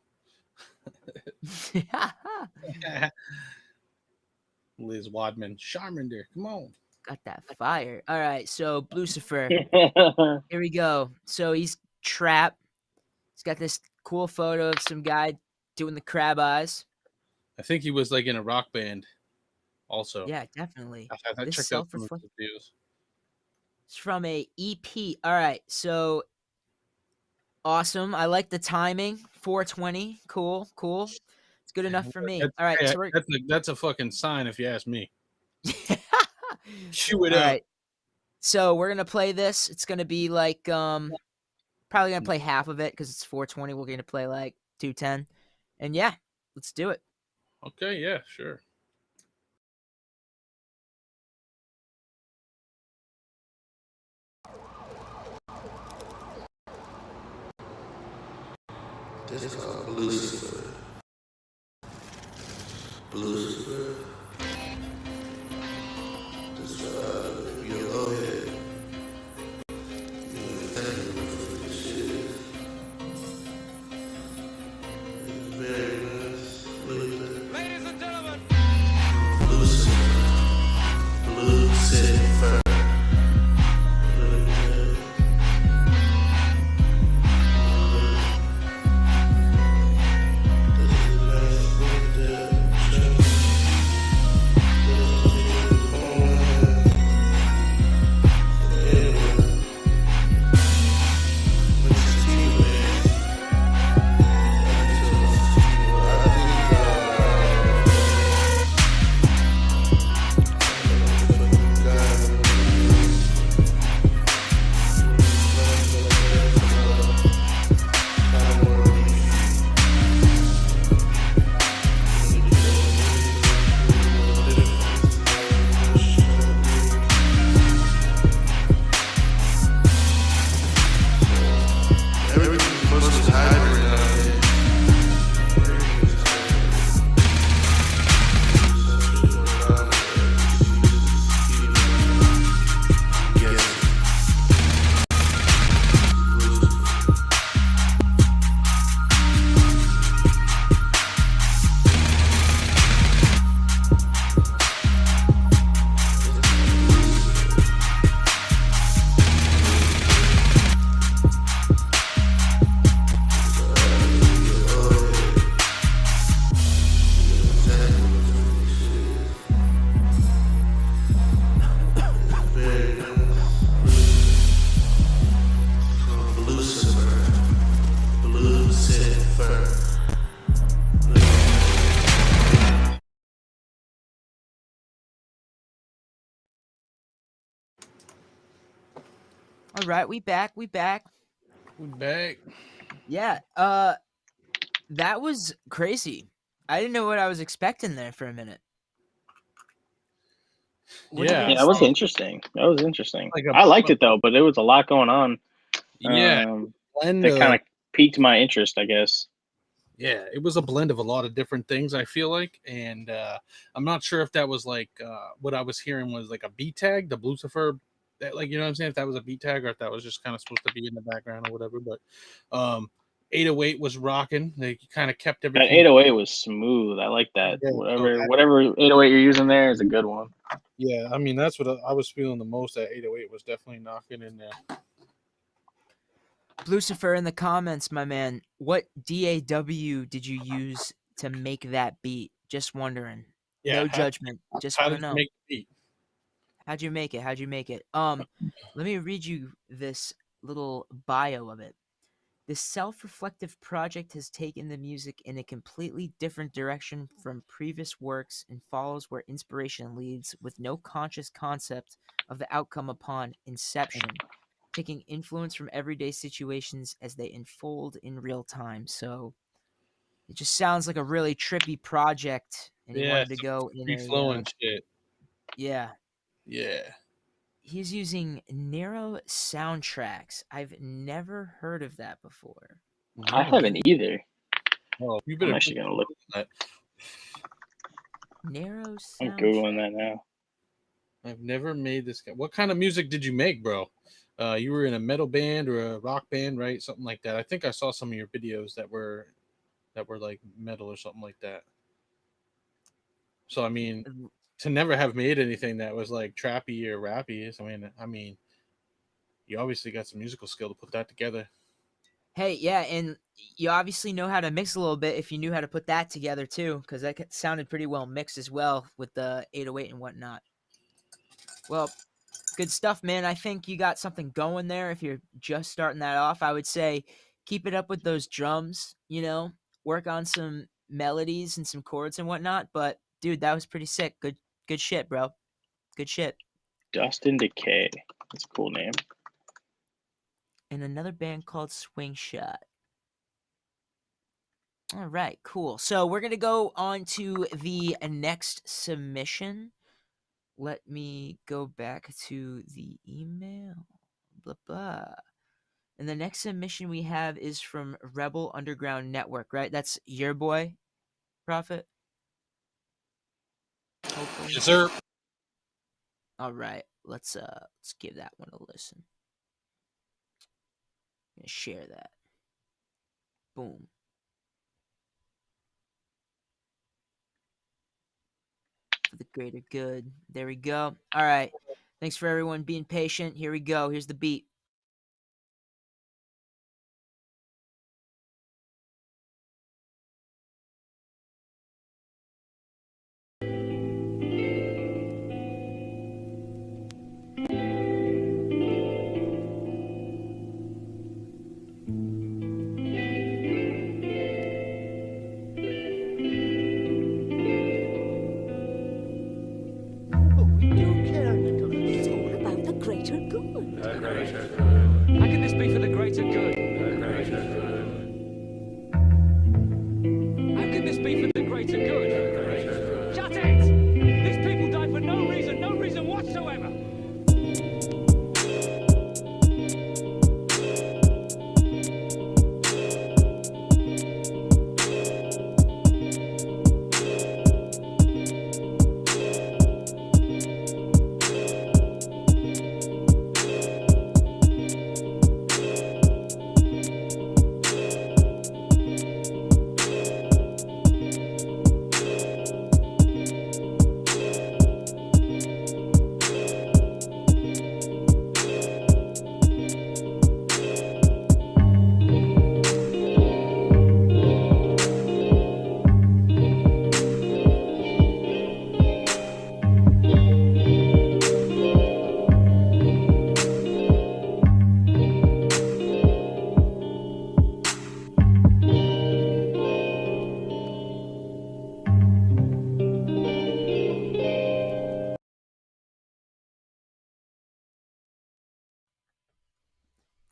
Liz Wadman. Charmander. Come on. Got that fire. All right, so Blucifer. Here we go. So he's trapped. He's got this cool photo of some guy doing the crab eyes. I think he was like in a rock band also. Yeah, definitely. I This checked out some of self-reflect- his videos. It's from a EP. All right, so awesome. I like the timing. 420. Cool. It's good enough for me. All right, so That's a fucking sign if you ask me. Chew it all up. right. So we're gonna play this. It's gonna be like probably gonna play half of it because it's 420. We're gonna play like 210, and yeah, let's do it. Okay, yeah, sure. This is called Blucifer. Blucifer. This is your low head. You thank you for this shit. It's very nice. Ladies and gentlemen. Blucifer. Blucifer. This is nice. right, we back. We back. Yeah. That was crazy. I didn't know what I was expecting there for a minute. What do you Yeah. Yeah, guys that was think? interesting. That was interesting. Like a I liked it though, but there was a lot going on. yeah blend That kind of of piqued my interest, I guess. yeah. It was a blend of a lot of different things. I feel like, and I'm not sure if that was like what I was hearing was like a beat tag, the Blucifer. That like you know what I'm saying? If that was a beat tag or if that was just kind of supposed to be in the background or whatever. But 808 was rocking. They kind of kept That everything. 808 was smooth. I like that. Yeah, so Whatever 808 you're using there is a good one. yeah, I mean that's what I was feeling the most. That 808 was definitely knocking in there. Lucifer in the comments, my man. What DAW did you use to make that beat? Just wondering. Yeah, No judgment. Just how want to did you know. make the beat? How'd you make it? How'd you make it? Let me read you this little bio of it. This self-reflective project has taken the music in a completely different direction from previous works and follows where inspiration leads with no conscious concept of the outcome upon inception, taking influence from everyday situations as they unfold in real time. So it just sounds like a really trippy project, and he Yeah, wanted to go in free a flowing shit. yeah. Yeah. He's using Nero soundtracks. I've never heard of that before. I haven't either. Oh, you I'm better actually gonna look. that. Nero I'm soundtrack. googling that now. I've never made this. What kind of music did you make, bro? You were in a metal band or a rock band, right? Something like that. I think I saw some of your videos that were like metal or something like that. So I mean, to never have made anything that was like trappy or rappy is, I mean, you obviously got some musical skill to put that together. Hey, yeah, and you obviously know how to mix a little bit if you knew how to put that together too, because that sounded pretty well mixed as well with the 808 and whatnot. Well, good stuff, man. I think you got something going there. If you're just starting that off, I would say keep it up with those drums, work on some melodies and some chords and whatnot. But dude, that was pretty sick. Good shit, bro. Good shit. Dustin Decay. That's a cool name. And another band called Swing Shot. All right, cool. So we're going to go on to the next submission. Let me go back to the email. Blah, blah. And the next submission we have is from Rebel Underground Network, right? That's your boy, Prophet? Hopefully. Yes, sir. All right, let's give that one a listen. I'm gonna share that. Boom. For the greater good. There we go. All right. Thanks for everyone being patient. Here we go. Here's the beat. Oh, we do care a little. It's all about the greater good. The greater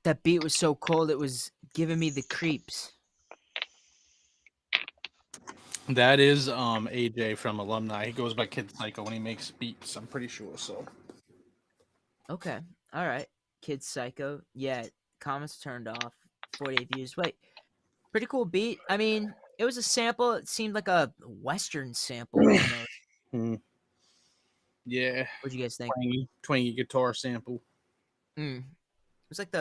That beat was so cold it was giving me the creeps. That is AJ from Alumni. He goes by Kid Psycho when he makes beats. I'm pretty sure. So Okay. All right. Kid Psycho. Yeah. Comments turned off. 48 views. Wait. Pretty cool beat. I mean, it was a sample. It seemed like a Western sample almost. yeah, What'd you guys think? twangy guitar sample. It was like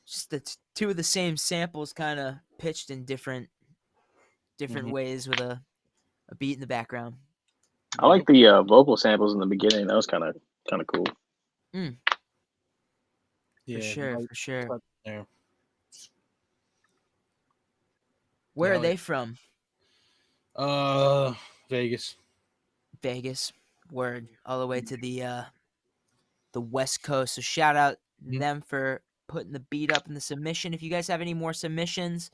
just the two of the same samples kind of pitched in different ways with a beat in the background. I like the vocal samples in the beginning. That was kind of cool. Yeah, For sure. There. Where are they from? Vegas. Vegas. Word. All the way to the West Coast. So shout out them for putting the beat up in the submission. If you guys have any more submissions,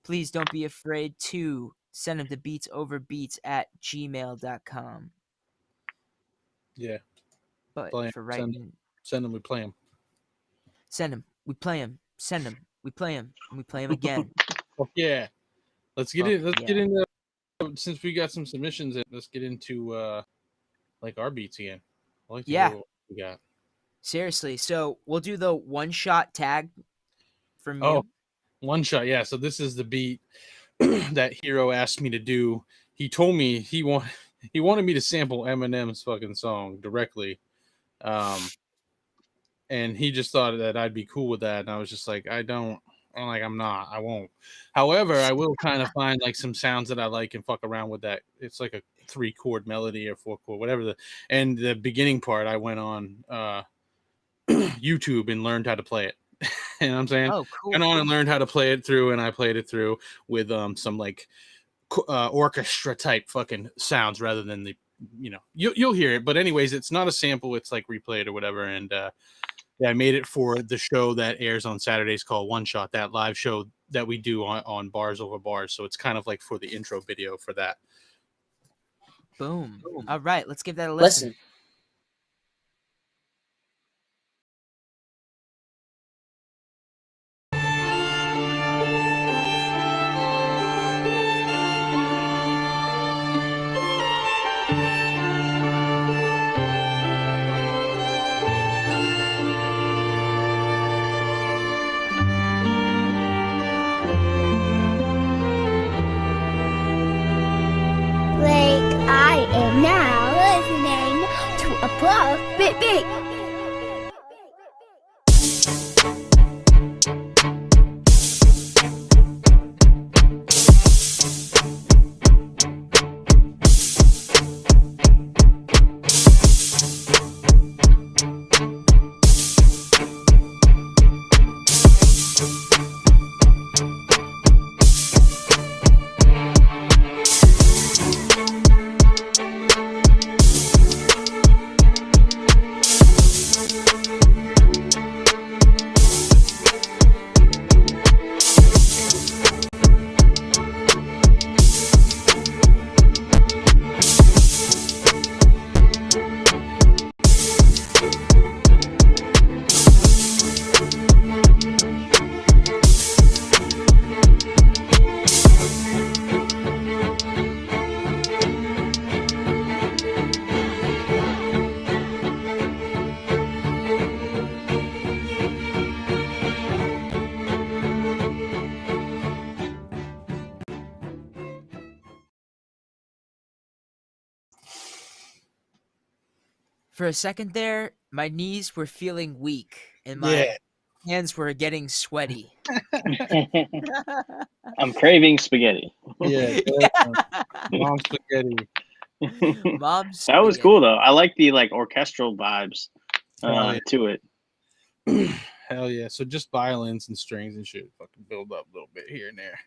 please don't be afraid to send them to beatsoverbeats@gmail.com. Yeah. But Play 'em, for right now, send them, we play them. send them, we play them, send them, we play them, and we play them again. Yeah. Let's get Fuck in. Let's yeah. get into, since we got some submissions in, let's get into like our beats again. I like to hear what we got. Seriously. So we'll do the one shot tag from you. Oh, one shot. Yeah. So this is the beat that Hero asked me to do. He told me he wanted me to sample Eminem's fucking song directly. And he just thought that I'd be cool with that. And I was just like, I'm not, I won't. However, I will kind of find like some sounds that I like and fuck around with that. It's like a 3-chord melody or 4-chord, whatever. And the beginning part, I went on YouTube and learned how to play it. You know what I'm saying? Oh, cool. Went on and learned how to play it through, and I played it through with some like orchestra type fucking sounds rather than the, you'll hear it. But anyways, it's not a sample. It's like replayed or whatever. And yeah, I made it for the show that airs on Saturdays called One Shot, that live show that we do on Bars Over Bars. So it's kind of like for the intro video for that. Boom. All right, let's give that a listen. I am now listening to a Bluff Beat. For a second there, my knees were feeling weak and my hands were getting sweaty. I'm craving spaghetti. Yeah, mom spaghetti. Mom's That was cool though. I like the orchestral vibes to it. Hell yeah! So just violins and strings and shit, fucking build up a little bit here and there.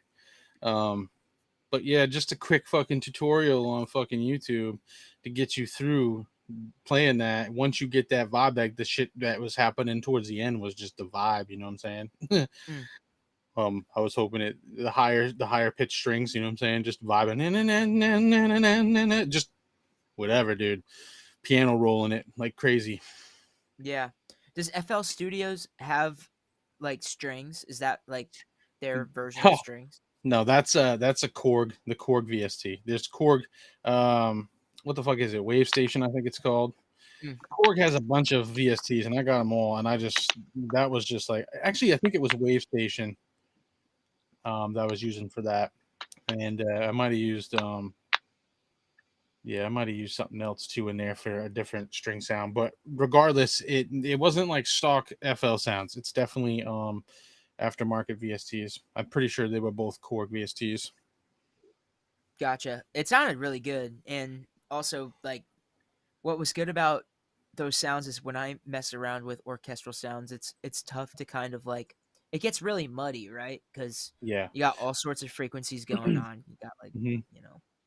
But yeah, just a quick fucking tutorial on fucking YouTube to get you through playing that. Once you get that vibe, like the shit that was happening towards the end was just the vibe. You know what I'm saying? I was hoping the higher pitch strings. You know what I'm saying? Just vibing, just whatever, dude. Piano rolling it like crazy. Yeah. Does FL Studios have like strings? Is that like their version of Oh, strings? no, that's a Korg, the Korg VST. There's Korg, what the fuck is it? Wave Station, I think it's called. Mm. Korg has a bunch of VSTs, and I got them all. And that was just like, actually, I think it was Wave Station that I was using for that, and I might have used yeah, I might have used something else too in there for a different string sound. But regardless, it wasn't like stock FL sounds. It's definitely aftermarket VSTs. I'm pretty sure they were both Korg VSTs. Gotcha. It sounded really good, and also like what was good about those sounds is when I mess around with orchestral sounds, it's tough to kind of like it gets really muddy, right? Because Yeah. you got all sorts of frequencies going on. You got like Hmm.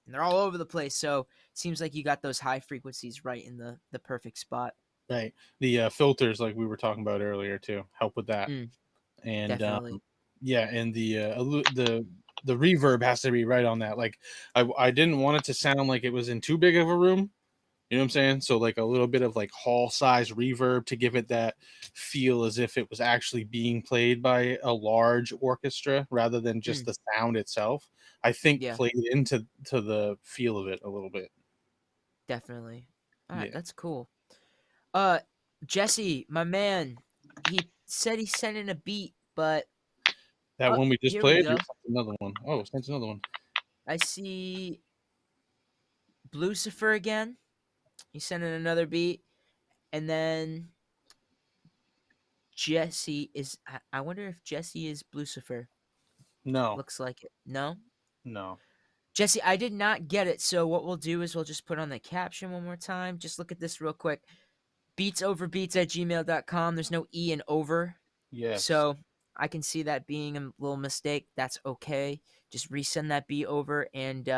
and they're all over the place. So it seems like you got those high frequencies right in the perfect spot. Right. The filters, like we were talking about earlier, too, help with that. Mm, And definitely. yeah, and the reverb has to be right on that. Like I didn't want it to sound like it was in too big of a room. You know what I'm saying? So like a little bit of like hall size reverb to give it that feel as if it was actually being played by a large orchestra rather than just Mm, the sound itself. I think yeah, played into the feel of it a little bit. definitely. All right, Yeah. that's cool. Uh, Jesse, my man, he said he sent in a beat, but That one we just here we played, or go. another one? Oh, it's another one. I see Blucifer again. He sent in another beat, and then Jesse is. I wonder if Jesse is Blucifer. No, Looks like it. No, no. Jesse, I did not get it. So what we'll do is we'll just put on the caption one more time. Just look at this real quick. Beatsoverbeats@gmail.com. There's no E in over, Yes. so I can see that being a little mistake. That's okay. Just resend that beat over, and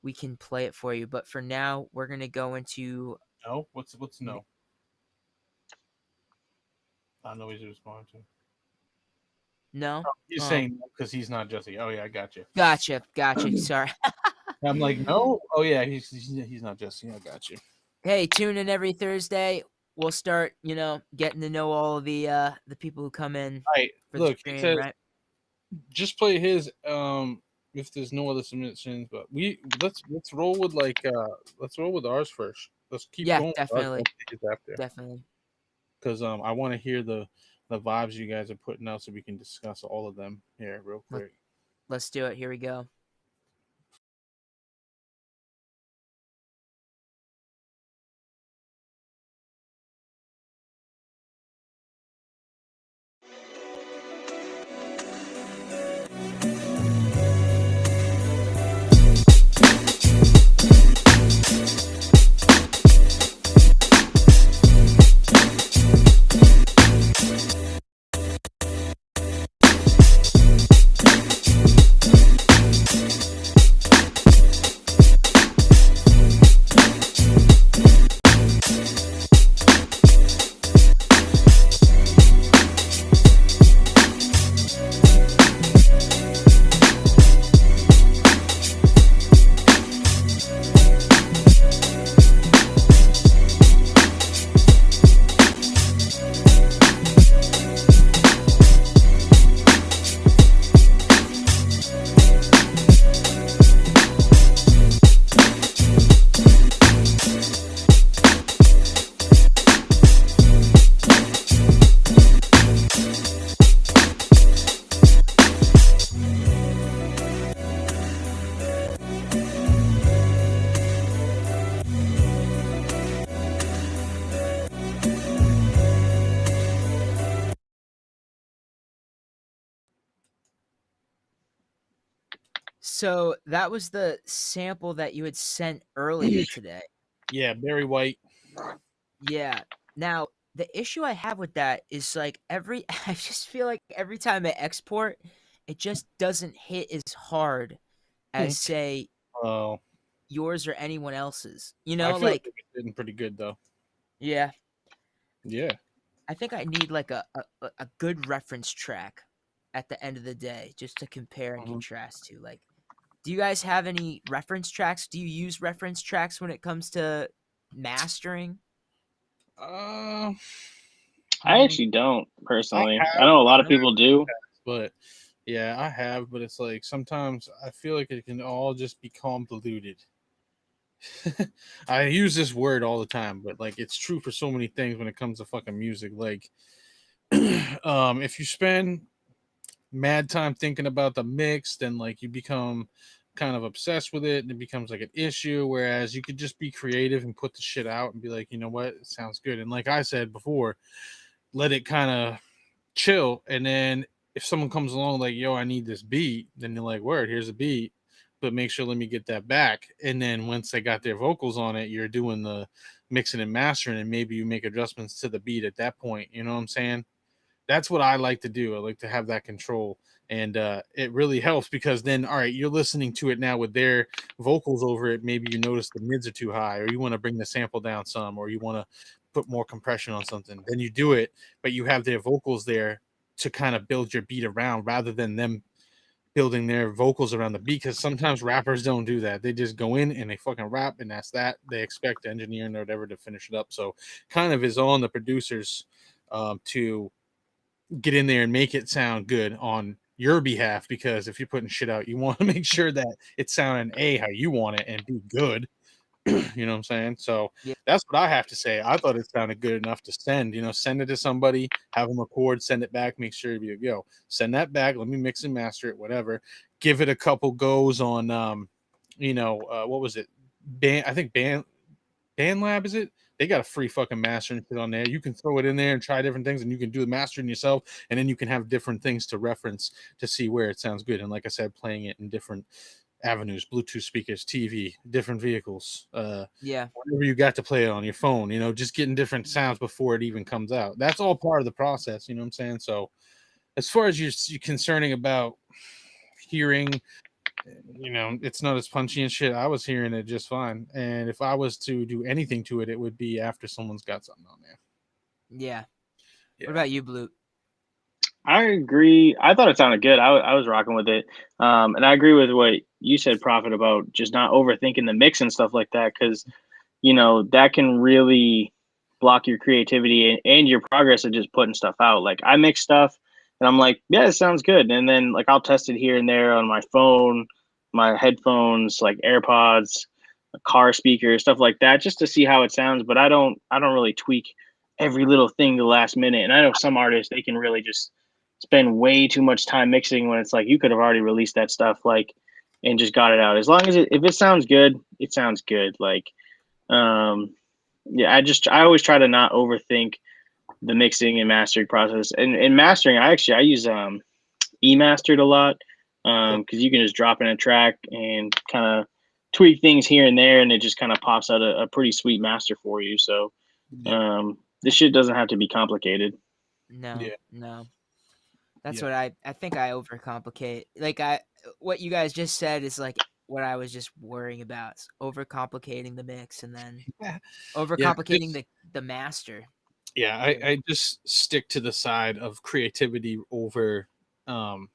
we can play it for you. But for now, we're gonna go into No. What's no? I know he's responding to. no. He's Oh, saying because he's not Jesse. Oh yeah, I got you. gotcha. Sorry. I'm like, no. Oh yeah, he's not Jesse. I got you. Hey, tune in every Thursday. We'll start, getting to know all of the people who come in All right. for the Look, he stream, says right? just play his. If there's no other submissions, but let's roll with let's roll with ours first. Let's keep Yeah, going with ours. definitely, We'll take his after definitely. because I want to hear the vibes you guys are putting out so we can discuss all of them here real Let, quick. let's do it. Here we go. So that was the sample that you had sent earlier today. Yeah, Barry White. Yeah. Now, the issue I have with that is like I just feel like every time I export, it just doesn't hit as hard as say Oh, yours or anyone else's. I feel like Like it's getting pretty good though. yeah, Yeah. I think I need like a good reference track at the end of the day just to compare and Mhm. contrast to. Like, do you guys have any reference tracks? Do you use reference tracks when it comes to mastering? Uh, I actually don't I personally. I have, know a lot of people do. but yeah, I have. But it's like sometimes I feel like it can all just be convoluted. I use this word all the time, but like it's true for so many things when it comes to fucking music. Like, if you spend mad time thinking about the mix, then like you become kind of obsessed with it and it becomes like an issue. Whereas you could just be creative and put the shit out and be like, you know what, it sounds good. And like I said before, let it kind of chill. And then if someone comes along like, yo, I need this beat, then you're like, word, here's a beat. But make sure let me get that back. And then once they got their vocals on it, you're doing the mixing and mastering, and maybe you make adjustments to the beat at that point. You know what I'm saying? That's what I like to do. I like to have that control. And it really helps because then, all right, you're listening to it now with their vocals over it. Maybe you notice the mids are too high, or you want to bring the sample down some, or you want to put more compression on something. Then you do it, but you have their vocals there to kind of build your beat around rather than them building their vocals around the beat. Because sometimes rappers don't do that. They just go in and they fucking rap, and that's that. They expect the engineer and whatever to finish it up. So kind of is on the producers to get in there and make it sound good on your behalf, because if you're putting shit out, you want to make sure that it's sounding how you want it and be good. You know what I'm saying? So Yeah. that's what I have to say. I thought it sounded good enough to send. Send it to somebody, have them record, send it back, make sure you send that back. Let me mix and master it, whatever. Give it a couple goes on what was it? I think BandLab, is it? They got a free fucking mastering shit on there. You can throw it in there and try different things, and you can do the mastering yourself, and then you can have different things to reference to see where it sounds good. And like I said, playing it in different avenues, Bluetooth speakers, TV, different vehicles, Yeah. whatever you got to play it on your phone, just getting different sounds before it even comes out. That's all part of the process, you know what I'm saying? So as far as you're concerning about hearing, it's not as punchy and shit. I was hearing it just fine. And if I was to do anything to it, it would be after someone's got something on there. Yeah. Yeah. What about you, Blute? I agree. I thought it sounded good. I was rocking with it. And I agree with what you said, Prophet, about just not overthinking the mix and stuff like that, because, that can really block your creativity and your progress of just putting stuff out. Like, I mix stuff and I'm like, yeah, it sounds good. And then, like, I'll test it here and there on my phone, my headphones, like AirPods, a car speaker, stuff like that, just to see how it sounds. But I don't really tweak every little thing the last minute. And I know some artists, they can really just spend way too much time mixing when it's like you could have already released that stuff, like, and just got it out. As long as if it sounds good, it sounds good. Like, yeah, I always try to not overthink the mixing and mastering process. And mastering, I use eMastered a lot, because you can just drop in a track and kind of tweak things here and there, and it just kind of pops out a pretty sweet master for you. So this shit doesn't have to be complicated. No. Yeah. No. That's Yeah. what I think I overcomplicate. Like what you guys just said is like what I was just worrying about. Overcomplicating the mix and then Yeah, overcomplicating the master. I just stick to the side of creativity over the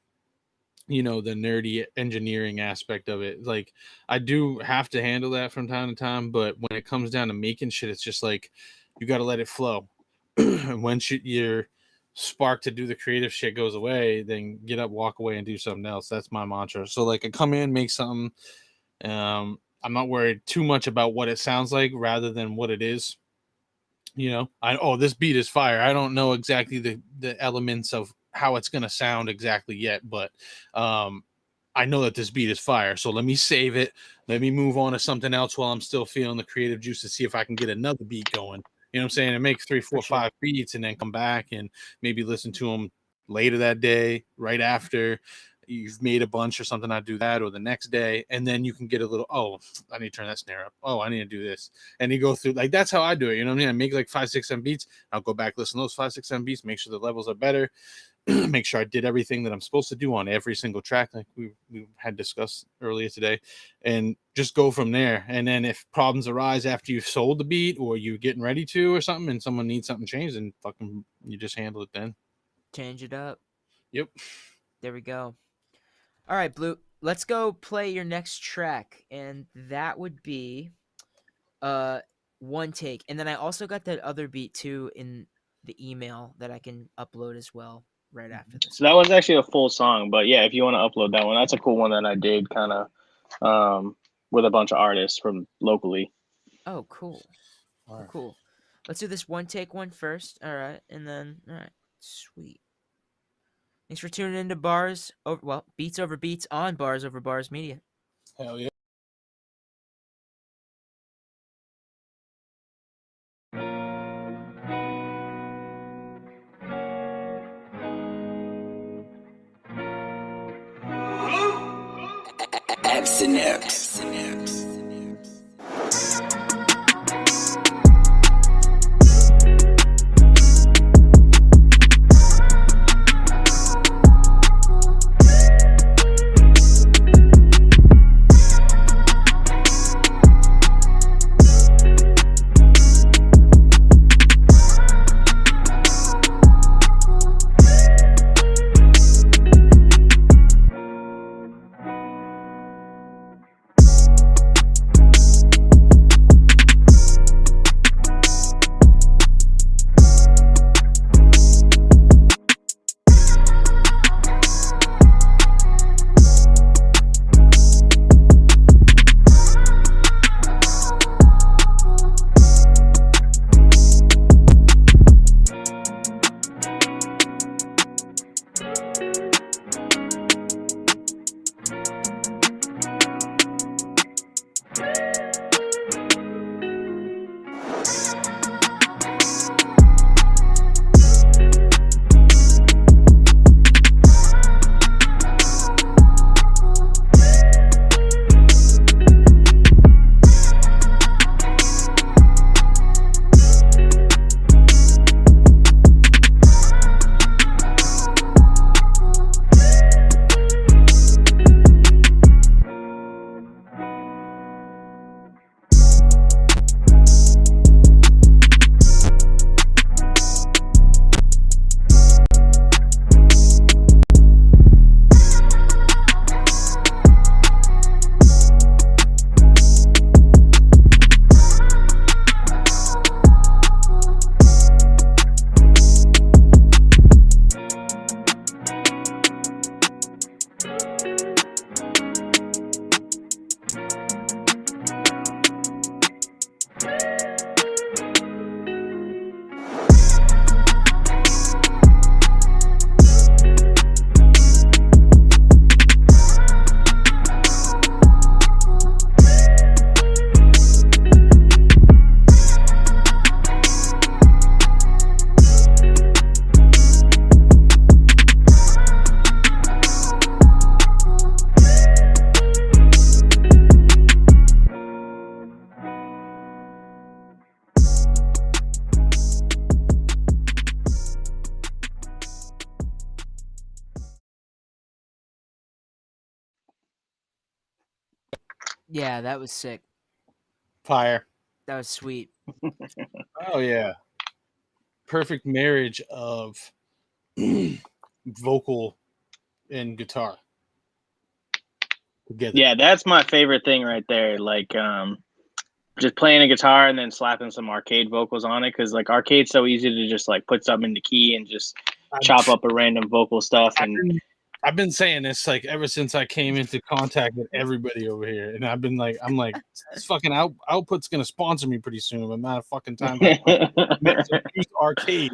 nerdy engineering aspect of it. Like, I do have to handle that from time to time, but when it comes down to making shit, it's just like you got to let it flow. And when your spark to do the creative shit goes away, then get up, walk away, and do something else. That's my mantra. So like, I come in, make something. I'm not worried too much about what it sounds like rather than what it is. This beat is fire. I don't know exactly the elements of how it's gonna sound exactly yet, but I know that this beat is fire. So let me save it. Let me move on to something else while I'm still feeling the creative juice to see if I can get another beat going. You know what I'm saying? And make 3, 4, sure. 5 beats, and then come back and maybe listen to them later that day, right after you've made a bunch or something. I do that, or the next day, and then you can get a little, oh, I need to turn that snare up. Oh, I need to do this. And you go through, like, that's how I do it. You know what I mean? I make like 5, 6, 7 beats. I'll go back, listen to those 5, 6, 7 beats, make sure the levels are better, make sure I did everything that I'm supposed to do on every single track, like we had discussed earlier today, and just go from there. And then if problems arise after you've sold the beat or you're getting ready to or something, and someone needs something changed, then fucking you just handle it then. Change it up. Yep. There we go. All right, Blue. Let's go play your next track, and that would be One Take. And then I also got that other beat too in the email that I can upload as well right after this. So that was actually a full song, but yeah, if you want to upload that one, that's a cool one that I did kind of with a bunch of artists from locally. Oh, cool. All right. Cool. Let's do this one take one first. All right. And then, all right. Sweet. Thanks for tuning into Beats Over Beats on Bars Over Bars Media. Hell yeah. X and X. Yeah, that was sick. Fire. That was sweet. Oh yeah. Perfect marriage of vocal and guitar together. Yeah, that's my favorite thing right there. Like, just playing a guitar and then slapping some arcade vocals on it, because like arcade's so easy to just like put something into key and just chop up a random vocal stuff. And I've been saying this like ever since I came into contact with everybody over here, and I'm like, this fucking output's gonna sponsor me pretty soon. I'm not a fucking time to use arcade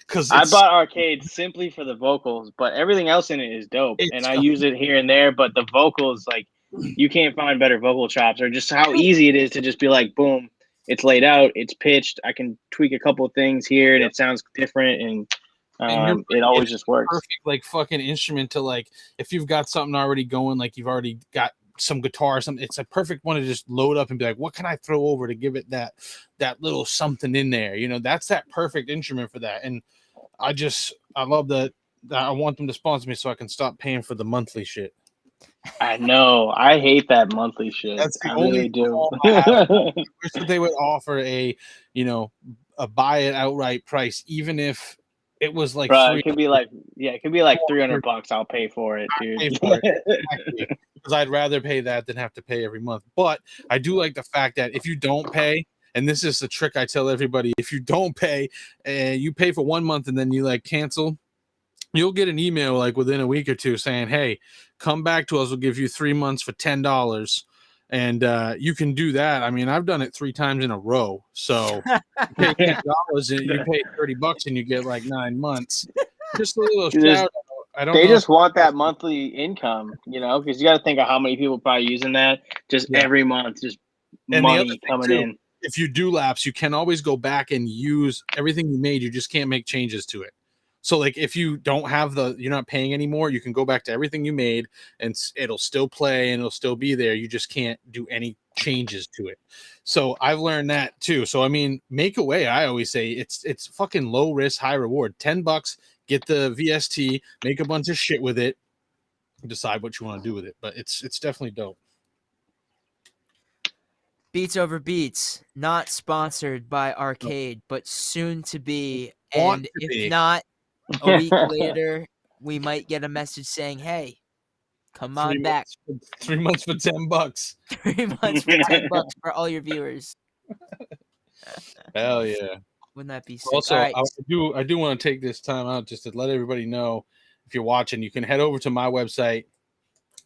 because I bought arcade simply for the vocals, but everything else in it is dope, and I use it here and there. But the vocals, like, you can't find better vocal chops, or just how easy it is to just be like, boom, it's laid out, it's pitched. I can tweak a couple of things here, and it sounds different, and it always just works. Perfect, like fucking instrument to like if you've got something already going, like you've already got some guitar or something. It's a perfect one to just load up and be like, what can I throw over to give it that little something in there? You know, that's that perfect instrument for that. And I love that. I want them to sponsor me so I can stop paying for the monthly shit. I know. I hate that monthly shit. That's the I only really do. I wish that they would offer a buy it outright price, even if it was like Bro, free. it could be like $300. I'll pay for it, dude. Pay for it. Because I'd rather pay that than have to pay every month. But I do like the fact that if you don't pay And this is the trick I tell everybody: if you don't pay, and you pay for 1 month and then you like cancel, you'll get an email like within a week or two saying, "Hey, come back to us. We'll give you 3 months for $10." And you can do that. I mean, I've done it 3 times in a row. So you pay $10 and you pay $30 and you get like 9 months. Just a little There's- shout out. I don't They know. just want that monthly income, you know, because you got to think of how many people probably using that just Yeah. every month, just And the other money thing, coming too, in. if you do lapse, you can always go back and use everything you made. You just can't make changes to it. So like if you don't have you're not paying anymore, you can go back to everything you made and it'll still play and it'll still be there. You just can't do any changes to it. So I've learned that too. So I mean, make away. I always say it's fucking low risk, high reward. $10, get the VST, make a bunch of shit with it, decide what you want to do with it. But it's definitely dope. Beats over Beats, not sponsored by Arcade, but soon to be. Want And to if be. not, a week later, we might get a message saying, "Hey, come on back." 3 months for $10. 3 months for $10 for all your viewers. Hell yeah. Wouldn't that be sick? Also, All right. I do want to take this time out just to let everybody know, if you're watching, you can head over to my website.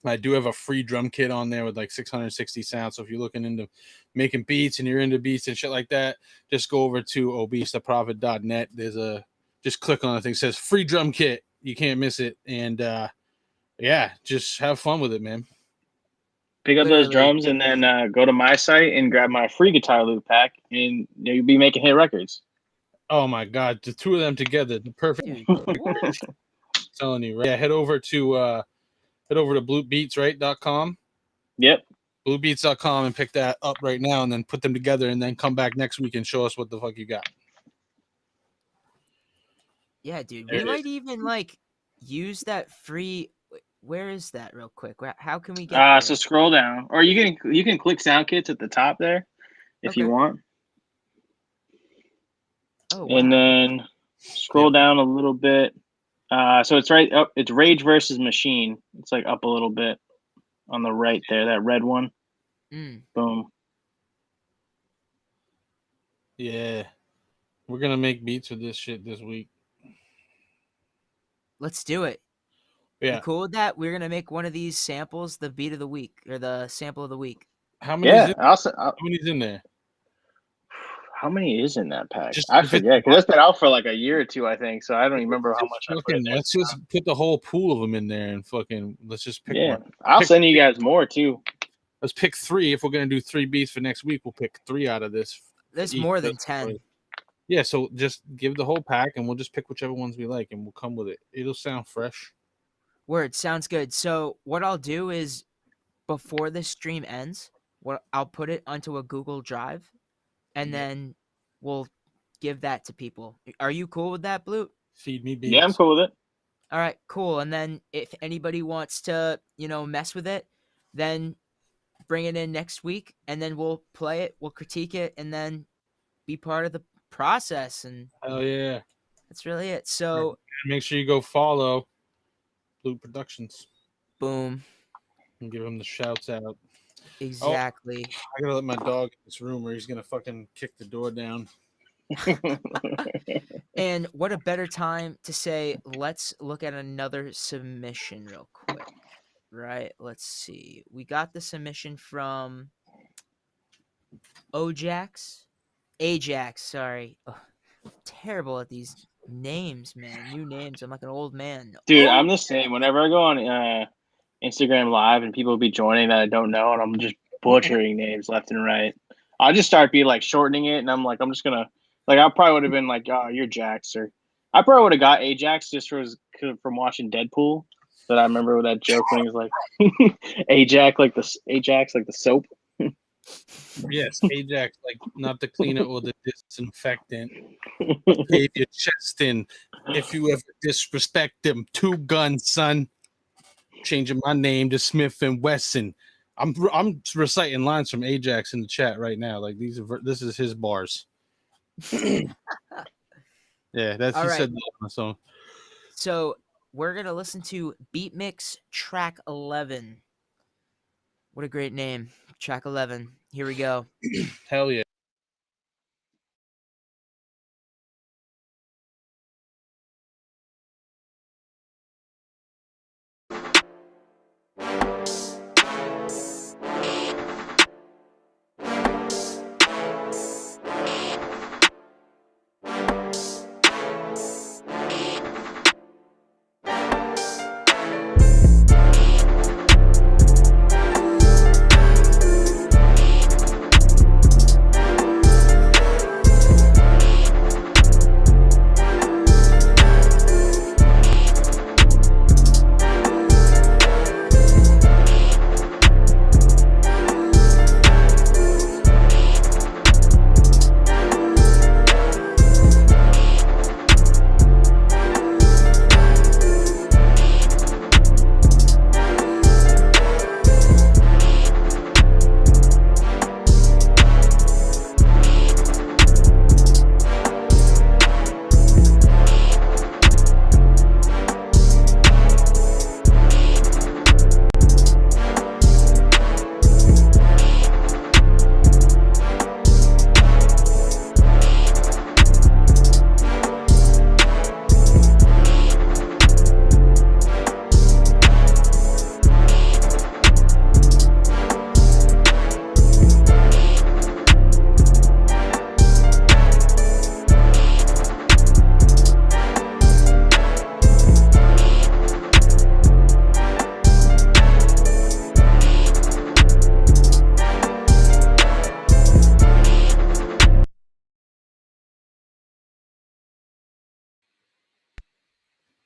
I do have a free drum kit on there with like 660 sounds. So if you're looking into making beats and you're into beats and shit like that, just go over to obesetheprophet.net. Just click on the thing that says free drum kit. You can't miss it. And yeah, just have fun with it, man. Pick up those Literally. drums and then go to my site and grab my free guitar loop pack, and you'll be making hit records. Oh my God, the two of them together, the perfect. Dude, what? I'm telling you, right? Yeah, head over to blutebeats.com. Yep. Blutebeats.com and pick that up right now, and then put them together, and then come back next week and show us what the fuck you got. Yeah, dude. There We it might even like use that free. Where is that, real quick? How can we get there? So scroll down, or you can click sound kits at the top there if you Okay. want, Oh, wow. and then scroll down a little bit. So it's right up. It's Rage versus Machine. It's like up a little bit on the right there. That red one. Mm. Boom. Yeah, we're gonna make beats with this shit this week. Let's do it. Yeah. You cool with that? We're gonna make one of these samples the beat of the week or the sample of the week. How many? Yeah. How many's in there? How many is in that pack? Just I if it's- forget because that's been out for like a year or two, I think. So I don't even remember how much I put in there. Let's just put the whole pool of them in there and fucking let's just pick Yeah, one. I'll Pick send you guys more too. Let's pick 3. If we're gonna do 3 beats for next week, we'll pick 3 out of this. There's each. more than 10. Yeah, so just give the whole pack and we'll just pick whichever ones we like and we'll come with it. It'll sound fresh. Word, sounds good. So what I'll do is before the stream ends, I'll put it onto a Google Drive, and then we'll give that to people. Are you cool with that, Blute? Feed me beats. Yeah, I'm cool with it. All right, cool. And then if anybody wants to, mess with it, then bring it in next week, and then we'll play it, we'll critique it, and then be part of the process. And Hell yeah. that's really it. So make sure you go follow Blute Productions. Boom. And give them the shouts out. Exactly. Oh, I gotta let my dog in this room or he's gonna fucking kick the door down. And what a better time to say, let's look at another submission real quick. Right? Let's see. We got the submission from Ajax, sorry. Ugh, terrible at these names, man. New names. I'm like an old man. Dude, I'm the same. Whenever I go on Instagram Live and people will be joining that I don't know, and I'm just butchering names left and right. I'll just start like shortening it, and I'm just gonna I probably would have been like, oh, you're Jax, or I probably would have got Ajax just from watching Deadpool. That I remember with that joke when he was like Ajax like the soap. Yes, Ajax, like not the cleaner or the disinfectant. Save your chest in. If you ever disrespect them, 2 guns, son. Changing my name to Smith and Wesson. I'm reciting lines from Ajax in the chat right now. Like this is his bars. Yeah, that's All he right. said that on the song. So we're gonna listen to Beat Mix Track 11. What a great name, Track 11. Here we go. Hell yeah.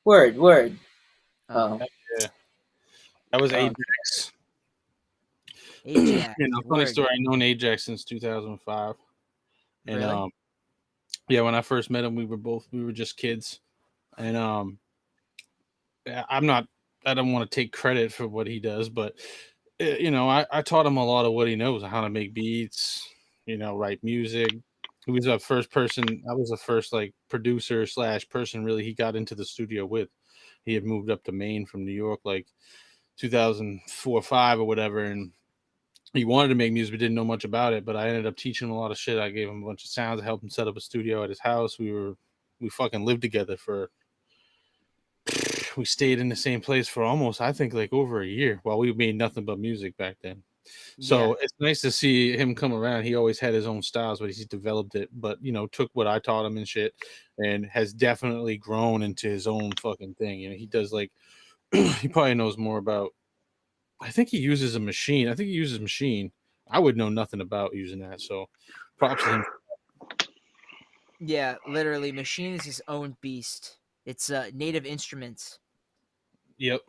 Word. Oh, Yeah, that was Oh. Ajax. Ajax. Funny Word. story. I've known Ajax since 2005, and Really? yeah, when I first met him, we were just kids, and I'm not. I don't want to take credit for what he does, but I taught him a lot of what he knows, how to make beats, write music. He was the first person. I was the first like producer / person really he got into the studio with. He had moved up to Maine from New York like 2004 5 or whatever, and he wanted to make music but didn't know much about it. But I ended up teaching him a lot of shit. I gave him a bunch of sounds. I helped him set up a studio at his house. We fucking lived together for. We stayed in the same place for almost, I think, like over a year while we made nothing but music back then. So it's nice to see him come around. He always had his own styles, but he's developed it. But took what I taught him and shit, and has definitely grown into his own fucking thing. He does like he probably knows more about. I think he uses a machine. I think he uses machine. I would know nothing about using that. So props to him. Yeah, literally, Machine is his own beast. It's Native Instruments. Yep.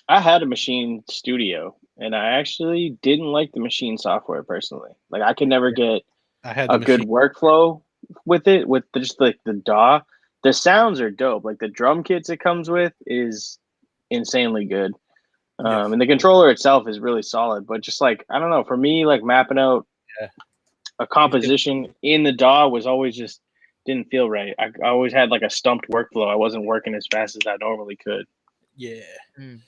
I had a Machine Studio, and I actually didn't like the Machine software personally. Like, I could never get I had a the good machine. workflow with it, with just like the DAW. The sounds are dope. Like the drum kits it comes with is insanely good. Yeah. And the controller itself is really solid. But just like, I don't know, for me, like mapping out Yeah. a composition in the DAW was always just didn't feel right. I always had like a stumped workflow. I wasn't working as fast as I normally could. Yeah. Mm.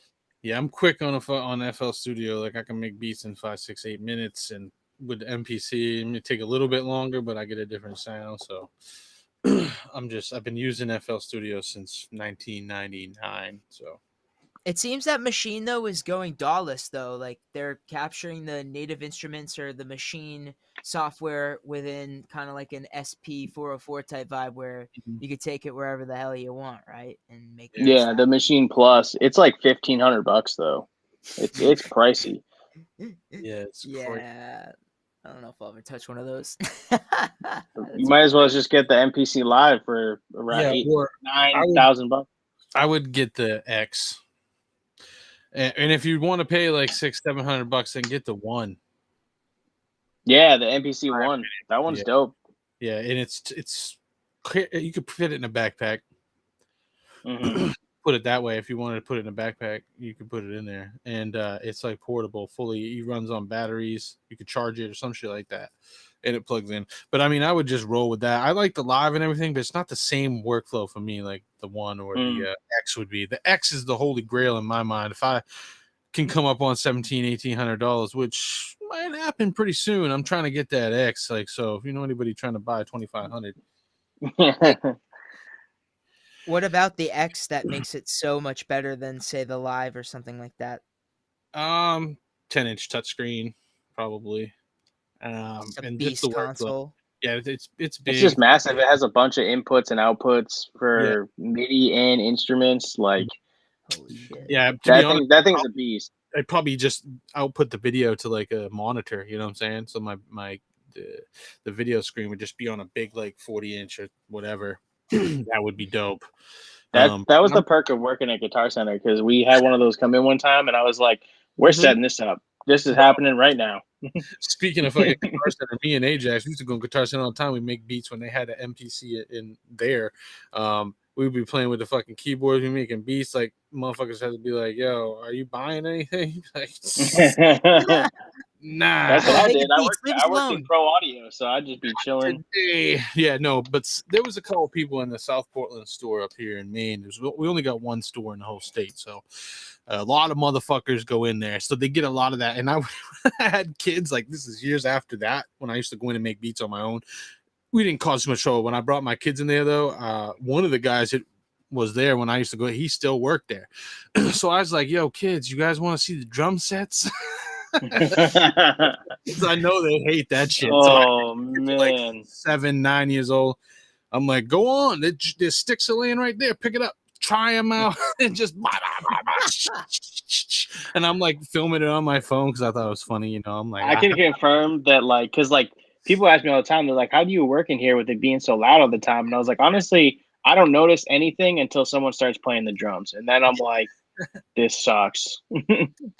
Yeah, I'm quick on FL Studio. Like I can make beats in 5, 6, 8 minutes, and with the MPC, it may take a little bit longer, but I get a different sound. So I've been using FL Studio since 1999. So It seems that Machine though is going DAWless though. Like they're capturing the Native Instruments or the Machine software within kind of like an SP404 type vibe where you could take it wherever the hell you want, right? And make it your Yeah, the style. Machine Plus. It's like $1,500 though. It's pricey. yeah, it's crazy. Yeah. I don't know if I'll ever touch one of those. You might as well just get the MPC Live for around or $9,000. I would get the X. And if you want to pay like $600-700, then get the one. Yeah, the MPC one. That one's dope. Yeah, and it's you could fit it in a backpack. Mm-hmm. Put it that way. If you wanted to put it in a backpack, you could put it in there, and it's like portable, fully. It runs on batteries. You could charge it or some shit like that, and it plugs in. But I mean, I would just roll with that. I like the Live and everything, but it's not the same workflow for me like the one or the X would be. The X is the holy grail in my mind. If I can come up on $1,700-1,800, which might happen pretty soon, I'm trying to get that X. Like, so if you know anybody trying to buy $2,500. What about the X that makes it so much better than say the Live or something like that? 10-inch touchscreen, probably. It's a And beast just the workflow. console. Yeah, it's big. It's just massive. It has a bunch of inputs and outputs for MIDI and instruments. Like, holy shit. Yeah, to be honest, that thing's a beast. I'd probably just output the video to like a monitor. You know what I'm saying? So the video screen would just be on a big like 40-inch or whatever. That would be dope. That was the perk of working at Guitar Center, because we had one of those come in one time, and I was like, "We're setting this up. This is happening right now." Speaking of fucking Guitar Center, me and Ajax we used to go to Guitar Center all the time. We make beats when they had an MPC in there. We'd be playing with the fucking keyboards. We making beats. Like motherfuckers had to be like, "Yo, are you buying anything?" Like, nah. That's what I did. I worked alone. in pro audio, so I'd just be chilling. Yeah, no, but there was a couple of people in the South Portland store up here in Maine. We only got one store in the whole state, so a lot of motherfuckers go in there, so they get a lot of that. And I had kids, like this is years after that, when I used to go in and make beats on my own. We didn't cause too much trouble. When I brought my kids in there, though, one of the guys that was there when I used to go, he still worked there. So I was like, "Yo, kids, you guys want to see the drum sets?" I know they hate that shit. Oh, so man. like 7, 9 years old. I'm like, "Go on. There's sticks are laying right there. Pick it up. Try them out." And just and I'm like filming it on my phone because I thought it was funny. I'm like, I can confirm that, like, because like people ask me all the time, they're like, "How do you work in here with it being so loud all the time?" And I was like, honestly, I don't notice anything until someone starts playing the drums, and then I'm like, this sucks.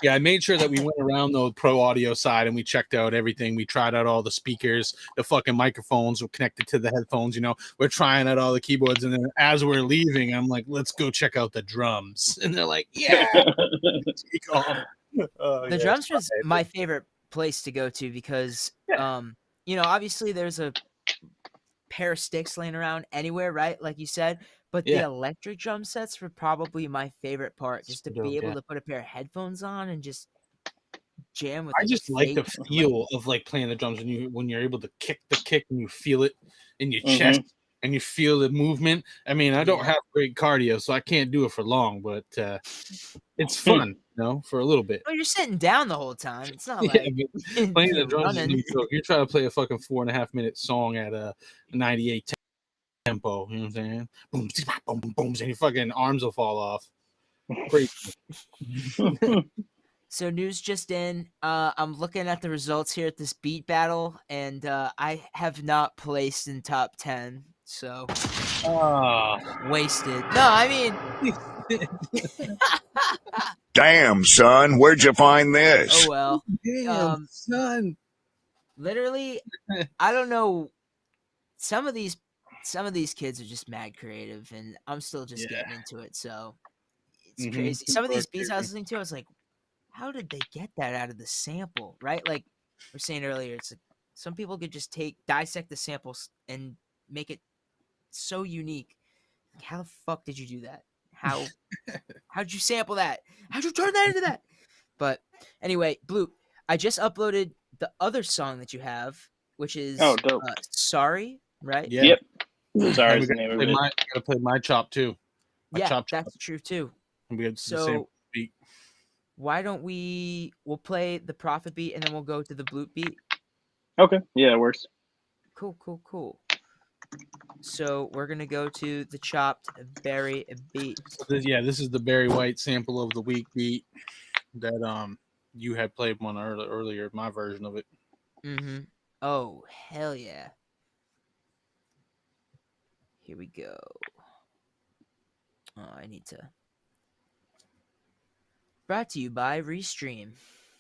Yeah, I made sure that we went around the pro audio side and we checked out everything. We tried out all the speakers, the fucking microphones were connected to the headphones. We're trying out all the keyboards, and then as we're leaving, I'm like, let's go check out the drums, and they're like, yeah. Take off. The drums was my favorite place to go to because, Yeah. Obviously there's a pair of sticks laying around anywhere, right? Like you said, but the Yeah. electric drum sets were probably my favorite part, just to Super be dope, able yeah. to put a pair of headphones on and just jam with. I just like the fake feel of like playing the drums when you're able to kick the kick and you feel it in your Mhm. chest and you feel the movement. I mean, I don't Yeah. have great cardio, so I can't do it for long, but it's fun, for a little bit. Oh, you're sitting down the whole time. It's not Yeah, like but playing the you're drums is running. new. So if you're trying to play a fucking 4.5-minute song at a 98 tempo, you know what I'm saying? Boom, boom, boom, boom, and your fucking arms will fall off. Crazy. So news just in. I'm looking at the results here at this beat battle, and I have not placed in top 10. So wasted. No, I mean, Damn, son, where'd you find this? oh well. Damn, son. Literally, I don't know. Some of these kids are just mad creative, and I'm still just getting into it. So it's Mhm. crazy. Some of these Super beats I was crazy. listening to, I was like, how did they get that out of the sample? Right? Like we were saying earlier, it's like some people could just dissect the samples and make it so unique. Like, how the fuck did you do that? How'd you sample that? How'd you turn that into that? But anyway, Blute, I just uploaded the other song that you have, which is dope. Sorry, right? Yeah. Yep. And Sorry, we is the gotta name of play it. gotta play my chop too. My Yeah, chop. that's true too. And we got the same So beat. why don't we'll play the Prophet beat and then we'll go to the Blute beat? Okay. Yeah, it works. Cool. So we're gonna go to the chopped berry beat. This is the Barry White sample of the week beat that you had played one earlier, my version of it. Mm-hmm. Oh, hell yeah. Here we go. Oh, I need to. Brought to you by Restream.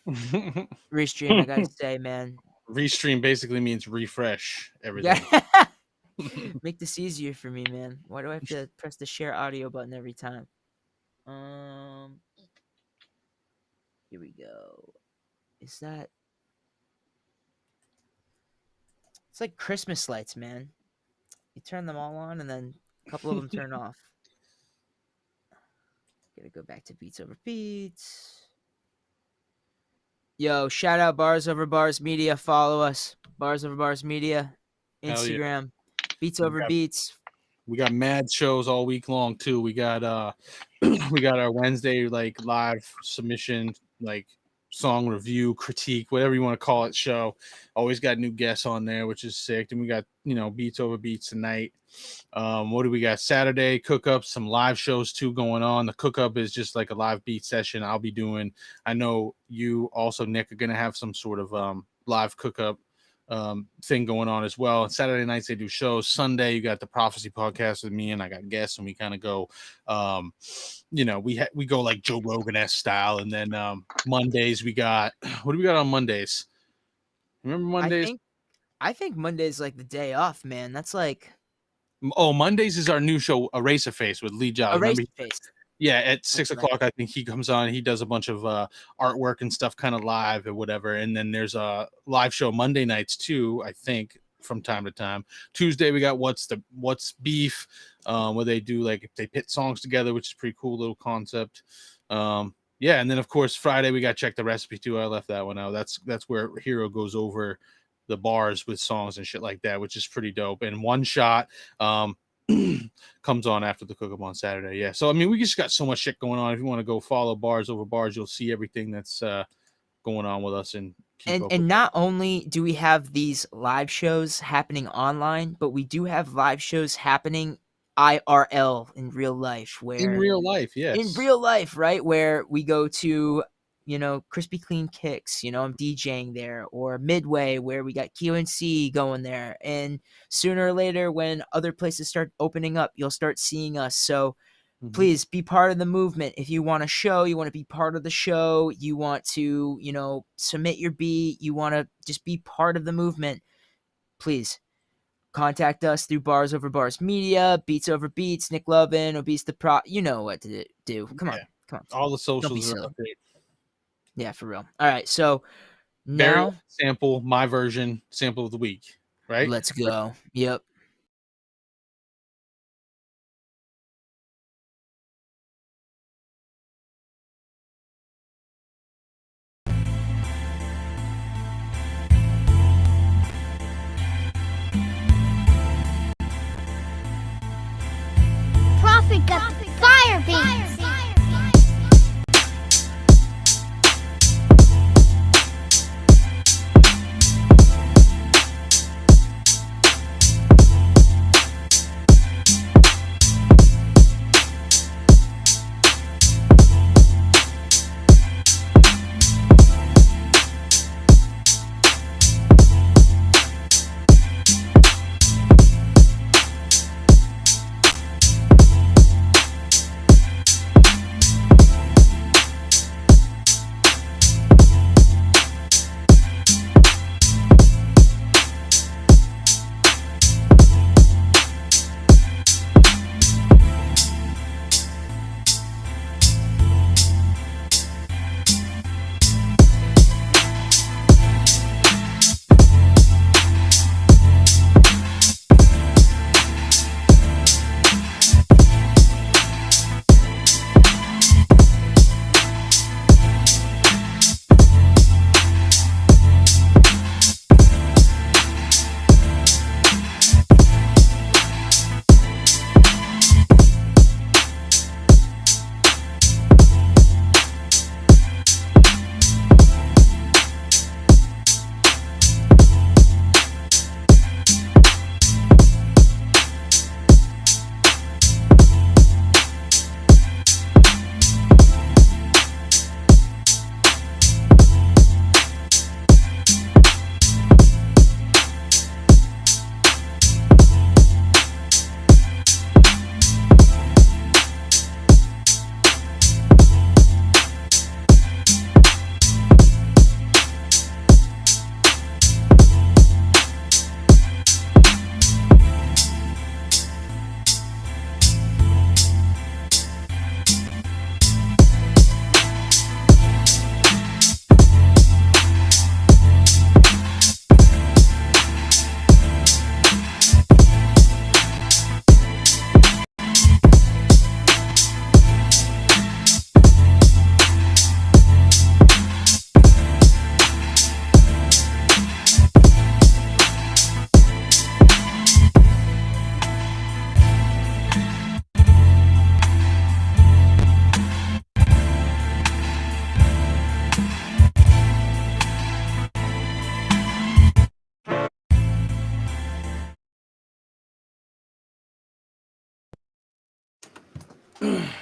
Restream, I gotta say, man. Restream basically means refresh everything. Yeah. Make this easier for me, man. Why do I have to press the share audio button every time? Here we go. Is that? It's like Christmas lights, man. You turn them all on, and then a couple of them turn off. Gotta go back to Beats Over Beats. Yo, shout out Bars Over Bars Media. Follow us. Bars Over Bars Media. Hell yeah. Instagram. Beats Over Beats. We got mad shows all week long too. We got we got our Wednesday like live submission, like song review, critique, whatever you want to call it, show. Always got new guests on there, which is sick. And we got, Beats Over Beats tonight. What do we got? Saturday cook-up, some live shows too going on. The cook-up is just like a live beat session I'll be doing. I know you also, Nick, are gonna have some sort of live cook-up thing going on as well. And Saturday nights they do shows. Sunday you got the Prophecy podcast with me, and I got guests, and we kind of go we go like Joe Rogan-esque style. And then Mondays we got what do we got on Mondays? Remember Mondays? I think Monday's like the day off, man. That's like Mondays is our new show, Eraser Face with Lee Giles. Eraser Face. Yeah, at 6 o'clock, I think he comes on. He does a bunch of artwork and stuff, kind of live or whatever. And then there's a live show Monday nights too, I think, from time to time. Tuesday we got What's Beef, where they do like they pit songs together, which is pretty cool little concept. Yeah, and then of course Friday we got Check the Recipe too. I left that one out. That's where Hero goes over the bars with songs and shit like that, which is pretty dope. And One Shot comes on after the cook-up on Saturday. Yeah, so I mean we just got so much shit going on. If you want to go follow Bars Over Bars, you'll see everything that's going on with us. And not only do we have these live shows happening online, but we do have live shows happening IRL in real life. In real life, yes. In real life, right? Where we go to, Crispy Clean Kicks, I'm DJing there, or Midway where we got QNC going there. And sooner or later, when other places start opening up, you'll start seeing us. So please be part of the movement. If you want a show, you want to be part of the show, you want to, submit your beat, you want to just be part of the movement, please contact us through Bars Over Bars Media, Beats Over Beats, Nick Lovin, Obese the Pro. You know what to do. Come on. All the Don't be socials are silly. up there. Yeah, for real. All right, so Barry now sample, my version, sample of the week, right? let's go. Yep. Prophet got fire beats.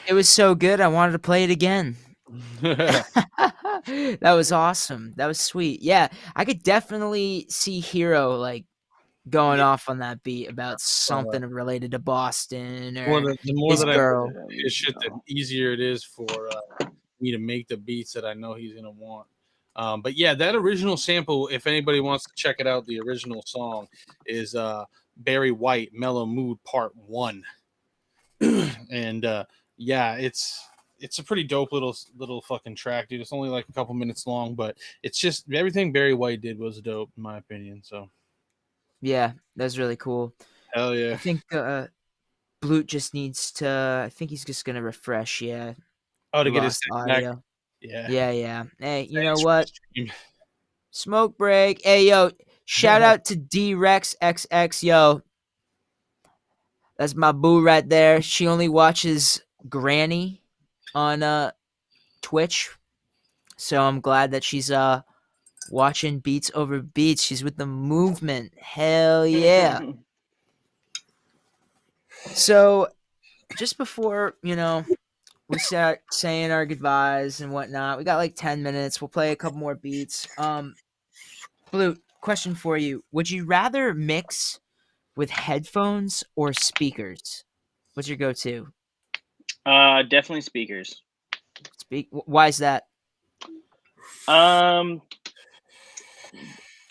It was so good. I wanted to play it again. That was awesome. That was sweet. Yeah, I could definitely see Hero like going off on that beat about something related to Boston or The more his that I girl. play his shit, the easier it is for me to make the beats that I know he's gonna want. But yeah, that original sample, if anybody wants to check it out, the original song is Barry White, Mellow Mood Part 1. And yeah, it's a pretty dope little fucking track, dude. It's only like a couple minutes long, but it's just everything Barry White did was dope in my opinion. So Yeah, that's really cool. hell I yeah. think Blute just needs to. I think he's just gonna refresh. Yeah, Oh, to the get his lost thing back. audio. Yeah. Yeah. Hey, you know Thanks for what? the stream. Smoke break. Hey, yo, shout out to D Rex XX. Yo, that's my boo right there. She only watches Granny on Twitch, so I'm glad that she's watching Beats Over Beats. She's with the movement. Hell yeah. So just before we start saying our goodbyes and whatnot. We got like 10 minutes. We'll play a couple more beats. Blue, question for you. Would you rather mix with headphones or speakers? What's your go-to? Definitely speakers. Why is that?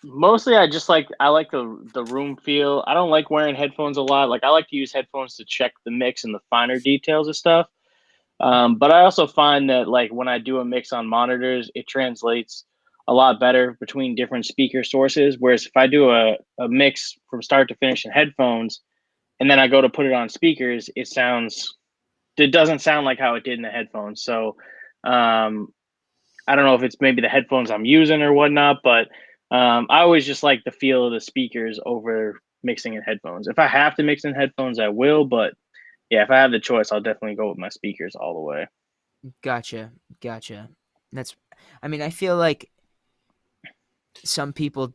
Mostly I like the room feel. I don't like wearing headphones a lot. Like I like to use headphones to check the mix and the finer details of stuff. But I also find that like when I do a mix on monitors, it translates a lot better between different speaker sources. Whereas if I do a mix from start to finish in headphones and then I go to put it on speakers, it doesn't sound like how it did in the headphones. So I don't know if it's maybe the headphones I'm using or whatnot, but I always just like the feel of the speakers over mixing in headphones. If I have to mix in headphones, I will. But yeah, if I have the choice, I'll definitely go with my speakers all the way. Gotcha. I feel like some people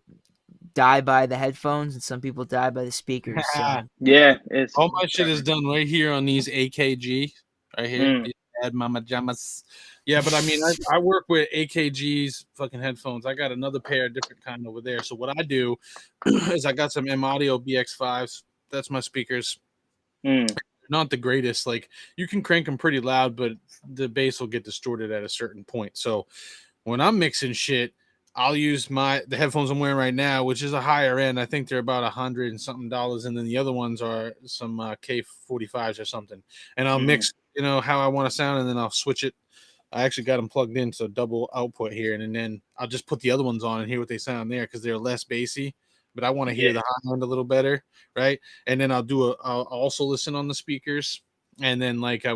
die by the headphones and some people die by the speakers. So Yeah, all my shit is done right here on these AKG right here. These mama jamas. Yeah, but I mean, I work with AKG's fucking headphones. I got another pair of different kind over there. So what I do is I got some M Audio BX5s. That's my speakers. Not the greatest. Like you can crank them pretty loud, but the bass will get distorted at a certain point. So when I'm mixing shit, I'll use the headphones I'm wearing right now, which is a higher end. I think they're about $100 and something, and then the other ones are some K45s or something. And I'll mix, how I want to sound, and then I'll switch it. I actually got them plugged in, so double output here, and then I'll just put the other ones on and hear what they sound there because they're less bassy. But I want to hear the high end a little better, right? And then I'll also listen on the speakers, and then like I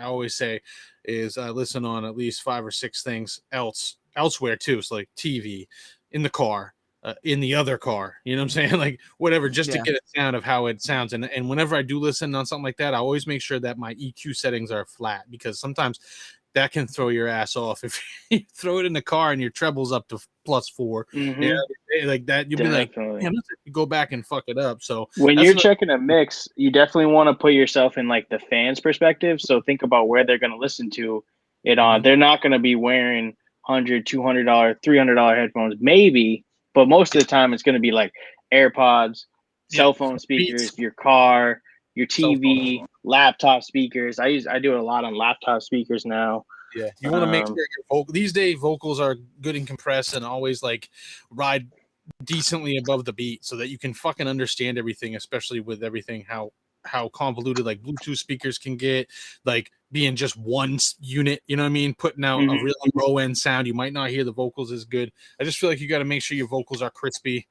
always say, is I listen on at least 5 or 6 things elsewhere too. So like TV, in the car, in the other car, you know what I'm saying? Like whatever, just to get a sound of how it sounds. And whenever I do listen on something like that, I always make sure that my EQ settings are flat because sometimes that can throw your ass off if you throw it in the car and your treble's up to +4. Yeah, like that, you'll be like, damn, you go back and fuck it up. So when you're checking a mix, you definitely want to put yourself in like the fan's perspective. So think about where they're going to listen to it on. They're not going to be wearing $100, $200, $300 headphones, maybe, but most of the time it's going to be like AirPods, cell phone speakers, your car, your TV, laptop speakers. I do it a lot on laptop speakers now. Yeah, you want to make sure these days vocals are good and compressed and always like ride decently above the beat so that you can fucking understand everything, especially with everything how convoluted like Bluetooth speakers can get, like being just one unit, you know what I mean, putting out a really low end sound. You might not hear the vocals as good. I just feel like you got to make sure your vocals are crispy.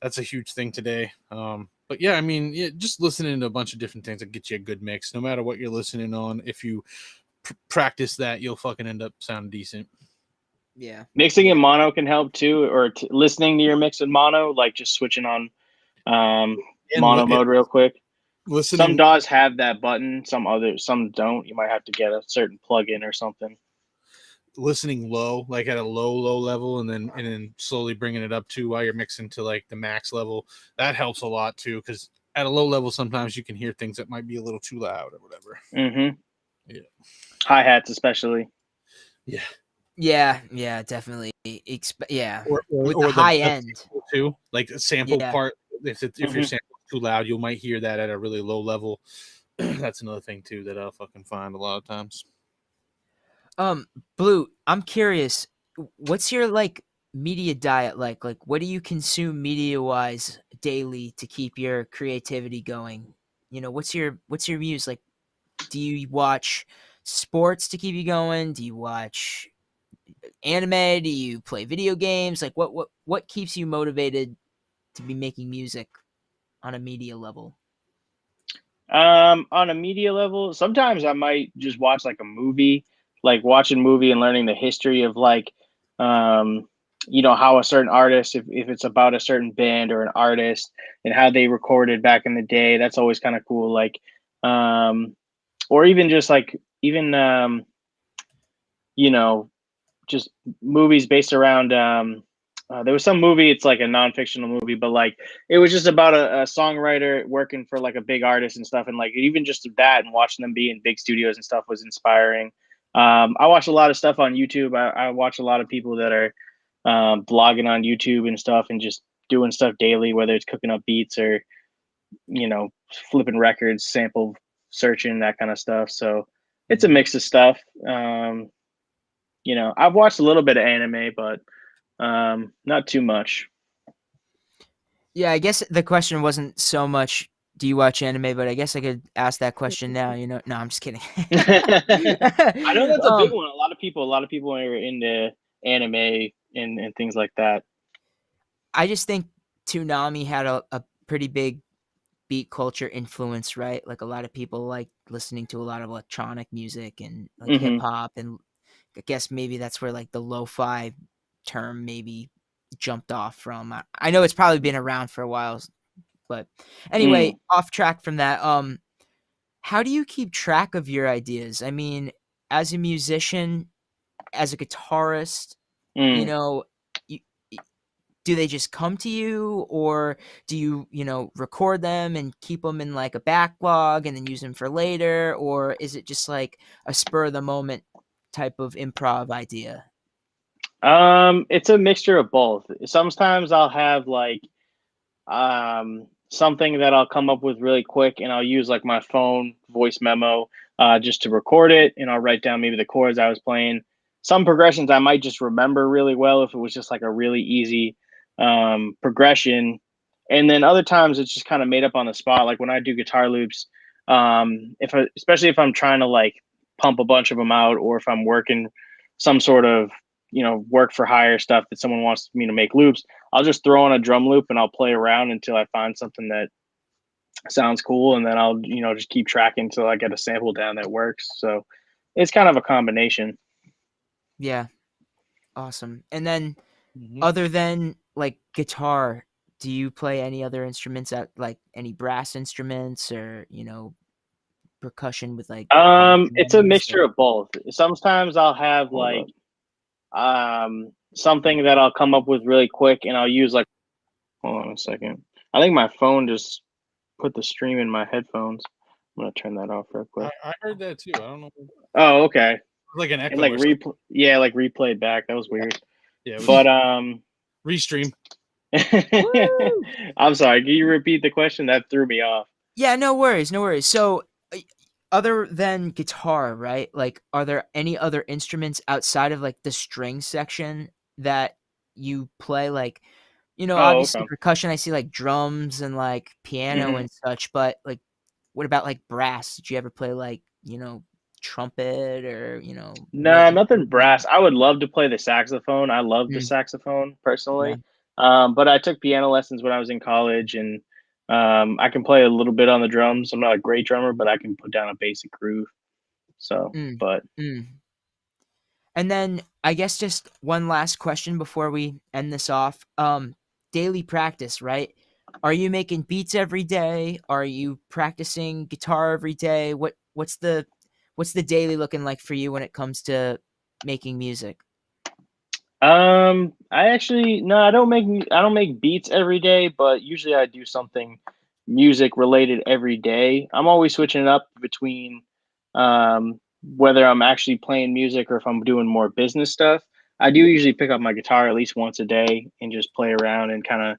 That's a huge thing today. But yeah, I mean, just listening to a bunch of different things that get you a good mix, no matter what you're listening on. If you practice that, you'll fucking end up sounding decent. Yeah, mixing in mono can help too, or listening to your mix in mono, like just switching on mono mode real quick. Some DAWs have that button, some don't. You might have to get a certain plugin or something. Listening low, like at a low level, and then slowly bringing it up to while you're mixing to like the max level, that helps a lot too, because at a low level sometimes you can hear things that might be a little too loud or whatever. Yeah, hi-hats especially. Yeah, definitely. Or with the high end too, like a sample part. If your sample too loud, you might hear that at a really low level. That's another thing too that I'll fucking find a lot of times. Blue, I'm curious, what's your like media diet like? Like what do you consume media wise daily to keep your creativity going? What's your muse? Like do you watch sports to keep you going? Do you watch anime? Do you play video games? Like what keeps you motivated to be making music on a media level? On a media level, sometimes I might just watch like a movie, like watching a movie and learning the history of like, how a certain artist, if it's about a certain band or an artist and how they recorded back in the day, that's always kind of cool. Like, or even just like, just movies based around, There was some movie. It's like a non-fictional movie, but like it was just about a songwriter working for like a big artist and stuff, and like even just that and watching them be in big studios and stuff was inspiring. I watch a lot of stuff on YouTube. I watch a lot of people that are blogging on YouTube and stuff, and just doing stuff daily, whether it's cooking up beats or flipping records, sample searching, that kind of stuff. So it's a mix of stuff. I've watched a little bit of anime, but not too much. Yeah, I guess the question wasn't so much do you watch anime, but I guess I could ask that question now. No, I'm just kidding. I know that's a big um, one. A lot of people are into anime and things like that. I just think Toonami had a pretty big beat culture influence, right? Like a lot of people like listening to a lot of electronic music and like hip Hmm. hop, and I guess maybe that's where like the lo-fi term maybe jumped off from. I know it's probably been around for a while, but anyway, Mm, off track from that. How do you keep track of your ideas? I mean, as a musician, as a guitarist, you mm. know, you, do they just come to you, or do you record them and keep them in like a backlog and then use them for later, or is it just like a spur of the moment type of improv idea? It's a mixture of both. Sometimes I'll have like something that I'll come up with really quick, and I'll use like my phone voice memo just to record it, and I'll write down maybe the chords I was playing. Some progressions I might just remember really well if it was just like a really easy progression, and then other times it's just kind of made up on the spot. Like when I do guitar loops, especially if I'm trying to like pump a bunch of them out, or if I'm working some sort of work for hire stuff that someone wants me to make loops, I'll just throw on a drum loop and I'll play around until I find something that sounds cool, and then I'll just keep tracking until I get a sample down that works. So it's kind of a combination. Yeah, awesome. And then Mhm. other than like guitar, do you play any other instruments, at like any brass instruments, or percussion with like It's a instruments, mixture or of both. Sometimes I'll have like something that I'll come up with really quick, and I'll use like, hold on a second. I think my phone just put the stream in my headphones. I'm gonna turn that off real quick. I heard that too. I don't know. Oh, okay. Like an And echo like or something. yeah, like replayed back. That was weird. Yeah. But Restream. Woo! I'm sorry. Can you repeat the question? That threw me off. Yeah, no worries, no worries. So, other than guitar, right? Like, are there any other instruments outside of like the string section that you play? Like, Oh, obviously okay. percussion. I see like drums and like piano Hmm. and such. But like, what about like brass? Did you ever play like trumpet, or No, nothing brass. maybe? I would love to play the saxophone. I love the Mm, saxophone yeah. personally. But I took piano lessons when I was in college, and I can play a little bit on the drums. I'm not a great drummer, but I can put down a basic groove. So, Mm, but mm. And then I guess just one last question before we end this off. Daily practice, right? Are you making beats every day? Are you practicing guitar every day? What's the daily looking like for you when it comes to making music? I actually no, I don't make beats every day, but usually I do something music related every day. I'm always switching it up between whether I'm actually playing music or if I'm doing more business stuff. I do usually pick up my guitar at least once a day and just play around and kind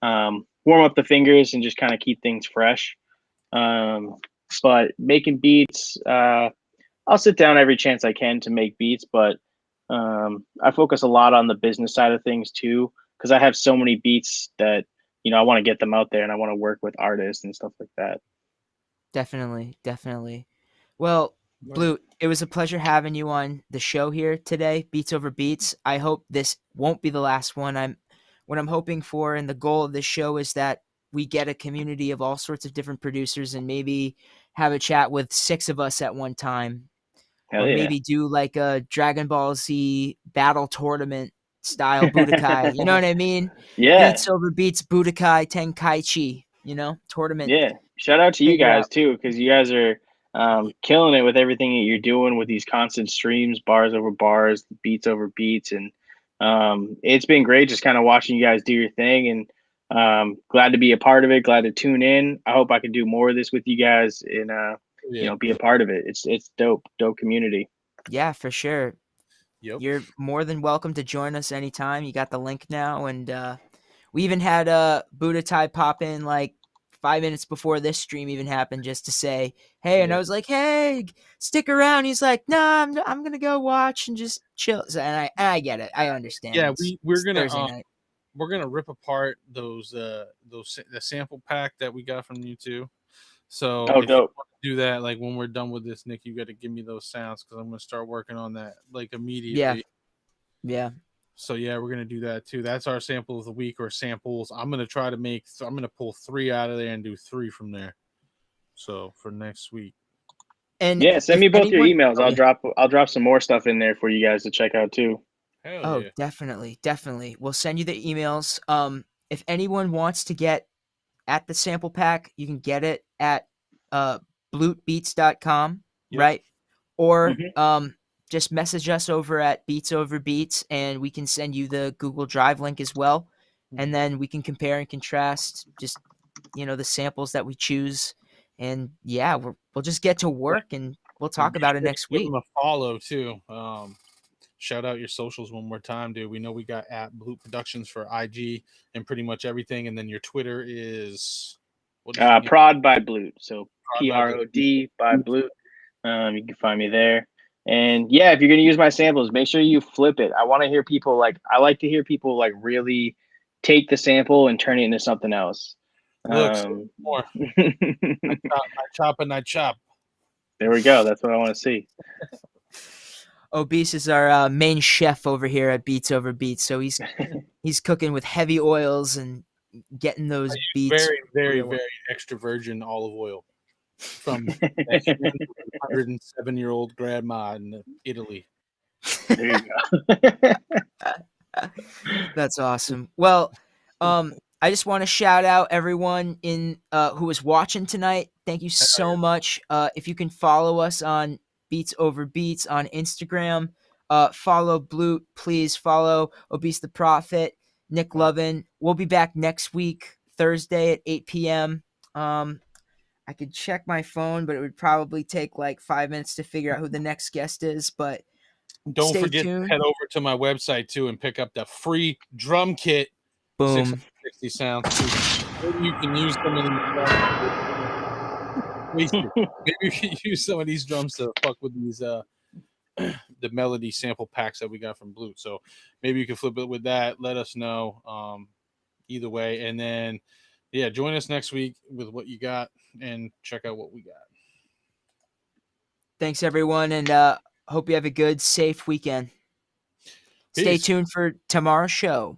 of warm up the fingers and just kind of keep things fresh. Um, but making beats, I'll sit down every chance I can to make beats, but I focus a lot on the business side of things too, because I have so many beats that I want to get them out there, and I want to work with artists and stuff like that. Definitely, definitely. Well, Right. Blue, it was a pleasure having you on the show here today, Beats Over Beats. I hope this won't be the last one. What I'm hoping for, and the goal of this show is that we get a community of all sorts of different producers and maybe have a chat with 6 of us at one time, Hell or yeah. maybe do like a Dragon Ball Z battle tournament style Budokai. You know what I mean? Yeah, Beats Over Beats Budokai Tenkaichi, tournament. yeah. Shout out to you Figure guys out. too, because you guys are killing it with everything that you're doing with these constant streams, bars over bars, beats over beats, and It's been great just kind of watching you guys do your thing, and glad to be a part of it. Glad to tune in. I hope I can do more of this with you guys and Yeah. be a part of it. It's dope community. Yeah, for sure. Yep. You're more than welcome to join us anytime. You got the link now, and we even had Buddha pop in like 5 minutes before this stream even happened, just to say hey. And I Yeah. was like, "Hey, stick around." He's like, "Nah, I'm gonna go watch and just chill." So, and I get it. I understand. Yeah, we're It's gonna Thursday night. we're gonna rip apart the sample pack that we got from you too. So Oh, if you dope. want to do that, like when we're done with this, Nick, you got to give me those sounds because I'm gonna start working on that like immediately. Yeah. So yeah, we're gonna do that too. That's our sample of the week or samples. I'm gonna try to make. I'm gonna pull 3 out of there and do 3 from there. So for next week. And Yeah, send if me both your anyone, emails. oh, I'll yeah. drop some more stuff in there for you guys to check out too. Hell Oh, yeah. definitely. We'll send you the emails. If anyone wants to get at the sample pack, you can get it at blutebeats.com, Yep. right? Or Mhm. just message us over at Beats Over Beats, and we can send you the Google Drive link as well. And then we can compare and contrast just the samples that we choose. And yeah, we'll just get to work, and we'll talk about it next Give week. them a follow too. Shout out your socials one more time, dude. We know we got at Blute Productions for IG and pretty much everything, and then your Twitter is what is your name? Prod by Blute. So Prod by Blute. PROD by Blute. You can find me there. And yeah, if you're gonna use my samples, make sure you flip it. I want to hear people I like to hear people like really take the sample and turn it into something else. Look, more. I chop and I chop. There we go. That's what I want to see. Obese is our main chef over here at Beats Over Beats, so he's cooking with heavy oils and getting those beats. Very, very, real. very extra virgin olive oil from that 107-year-old grandma in Italy. There you go. That's awesome. Well, I just want to shout out everyone in who was watching tonight. Thank you so much. If you can follow us on Beats Over Beats on Instagram, follow Blute, please follow Obese the Prophet, Nick Lovin. We'll be back next week, Thursday at 8 p.m. I could check my phone, but it would probably take like 5 minutes to figure out who the next guest is. But Don't stay forget tuned. to head over to my website too and pick up the free drum kit. Boom. 660 sounds. Maybe you can use some of these. Maybe you can use some of these drums to fuck with these the melody sample packs that we got from Blute. So maybe you can flip it with that. Let us know. Either way, and then yeah, join us next week with what you got and check out what we got. Thanks everyone, and hope you have a good, safe weekend. Stay Peace. tuned for tomorrow's show.